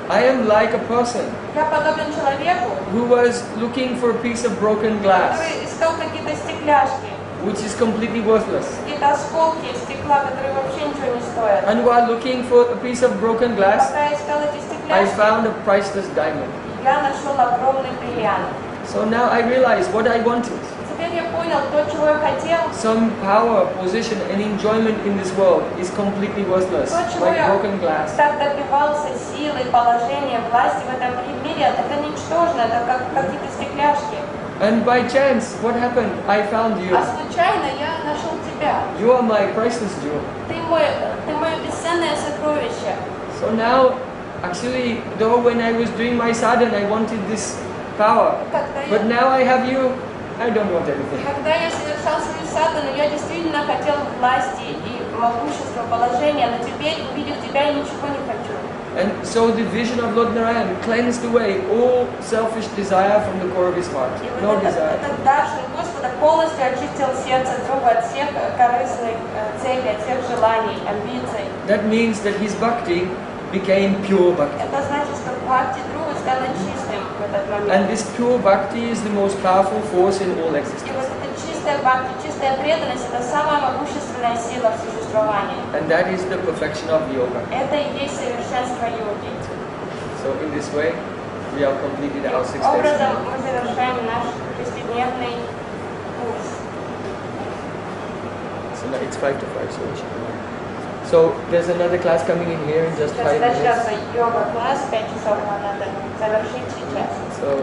I am like a person
Я подобен человеку,
who was looking for a piece of broken glass,
который искал какие-то стекляшки,
which is completely worthless.
какие-то осколки стекла, которые вообще ничего не стоят.
And while looking for a piece of broken glass,
Пока я искал эти
I
стекляшки,
found a priceless diamond.
я нашел огромный бриллиант.
So now I realize what I wanted.
Теперь я понял то, чего я хотел.
Some power, position and enjoyment in this world is completely worthless,
То, чего
like
я
broken glass.
так добивался силы, положения, власти в этом мире, это ничтожно, это как какие-то стекляшки.
And by chance, what happened? I found you.
А случайно я нашел тебя.
You are my priceless jewel.
Ты мое бесценное сокровище.
So now, actually, though when I was doing my sadhana, I wanted this power. But now I have you, I don't want anything.
Когда я совершал свою садану, я действительно хотел власти и могущества, положения, но теперь, увидев тебя, я ничего не хочу.
And so the vision of Lord Narayan cleansed away all selfish desire from the core of his heart.
И
No
вот
desire.
этот даршин Господа полностью очистил сердце друга от всех корыстных целей, от всех желаний, амбиций.
That means that his bhakti became pure bhakti.
Это значит, что бхакти друга стала
And this pure bhakti is the most powerful force in all
И
existence.
вот эта чистая бхакти, чистая преданность, это самая могущественная сила в существовании.
And that is the perfection of yoga.
Это и есть совершенство йоги.
So in this way, we have completed our 6 days.
Образом мы завершаем наш шестидневный курс.
So now it's 5 to 5, so we should go. So there's another class coming in here in just 5
Сейчас
minutes.
начнется йога-класс, 5 часов нам надо завершить сейчас.
So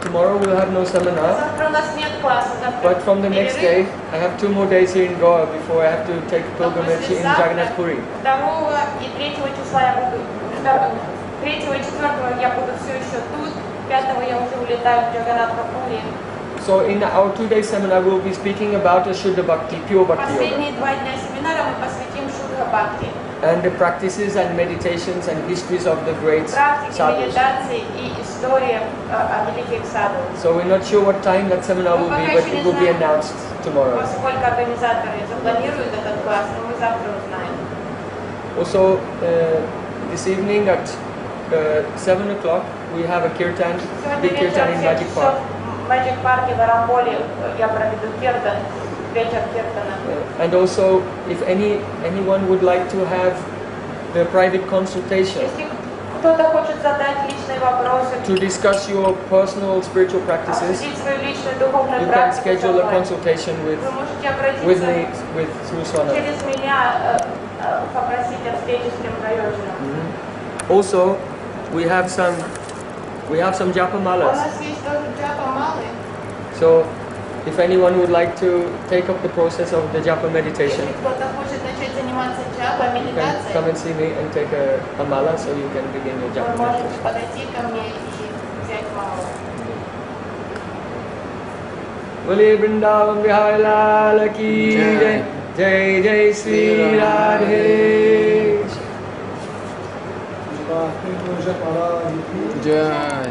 tomorrow we'll have no seminar.
Завтра у нас нет класса, завтра
But from the next day, I have 2 more days here in Goa before I have to take pilgrimage in Jagannath Puri.
2 и 3 числа я буду, 3 и 4 я буду все еще тут, 5 я уже улетаю в Джаганнатхапури.
So in our 2-day seminar, we'll be speaking about a Shuddha Bhakti, pure Bhakti Yoga.
Последние 2 дня семинара мы посвятим Шудха Бхакти.
And the practices and meditations and histories of the great
Практики,
sadhus.
медитации и история о великих садху.
So we're not sure what time that seminar will be, but it will be announced tomorrow.
Поскольку организаторы запланируют этот класс, но мы завтра узнаем.
Also, this evening at 7 o'clock, we have a kirtan, big kirtan in Magic Park.
В Magic Park в Арамболе я проведу киртан, вечер киртана.
And also, if anyone would like to have the private consultation
Если кто-то хочет задать личные вопросы,
to discuss your personal spiritual practices,
обсудить свою личную духовную
you can
практику,
schedule a consultation
вы можете
with
обратиться
me, with Suswana.
через меня, попросить о встрече с Кем Прайоджаном.
Also, we have some japa
У
malas.
нас есть тоже джапа-малы.
So, if anyone would like to take up the process of the japa meditation,
Если кто-то хочет начать заниматься джапа,
you can come
медитацией,
and see me and take a mala so you can begin your
вы
japa
можете
meditation.
подойти ко мне и взять малу.
Bole Vrindavan Vihari Lal ki jai, jai jai Sri Radhe.
Jai.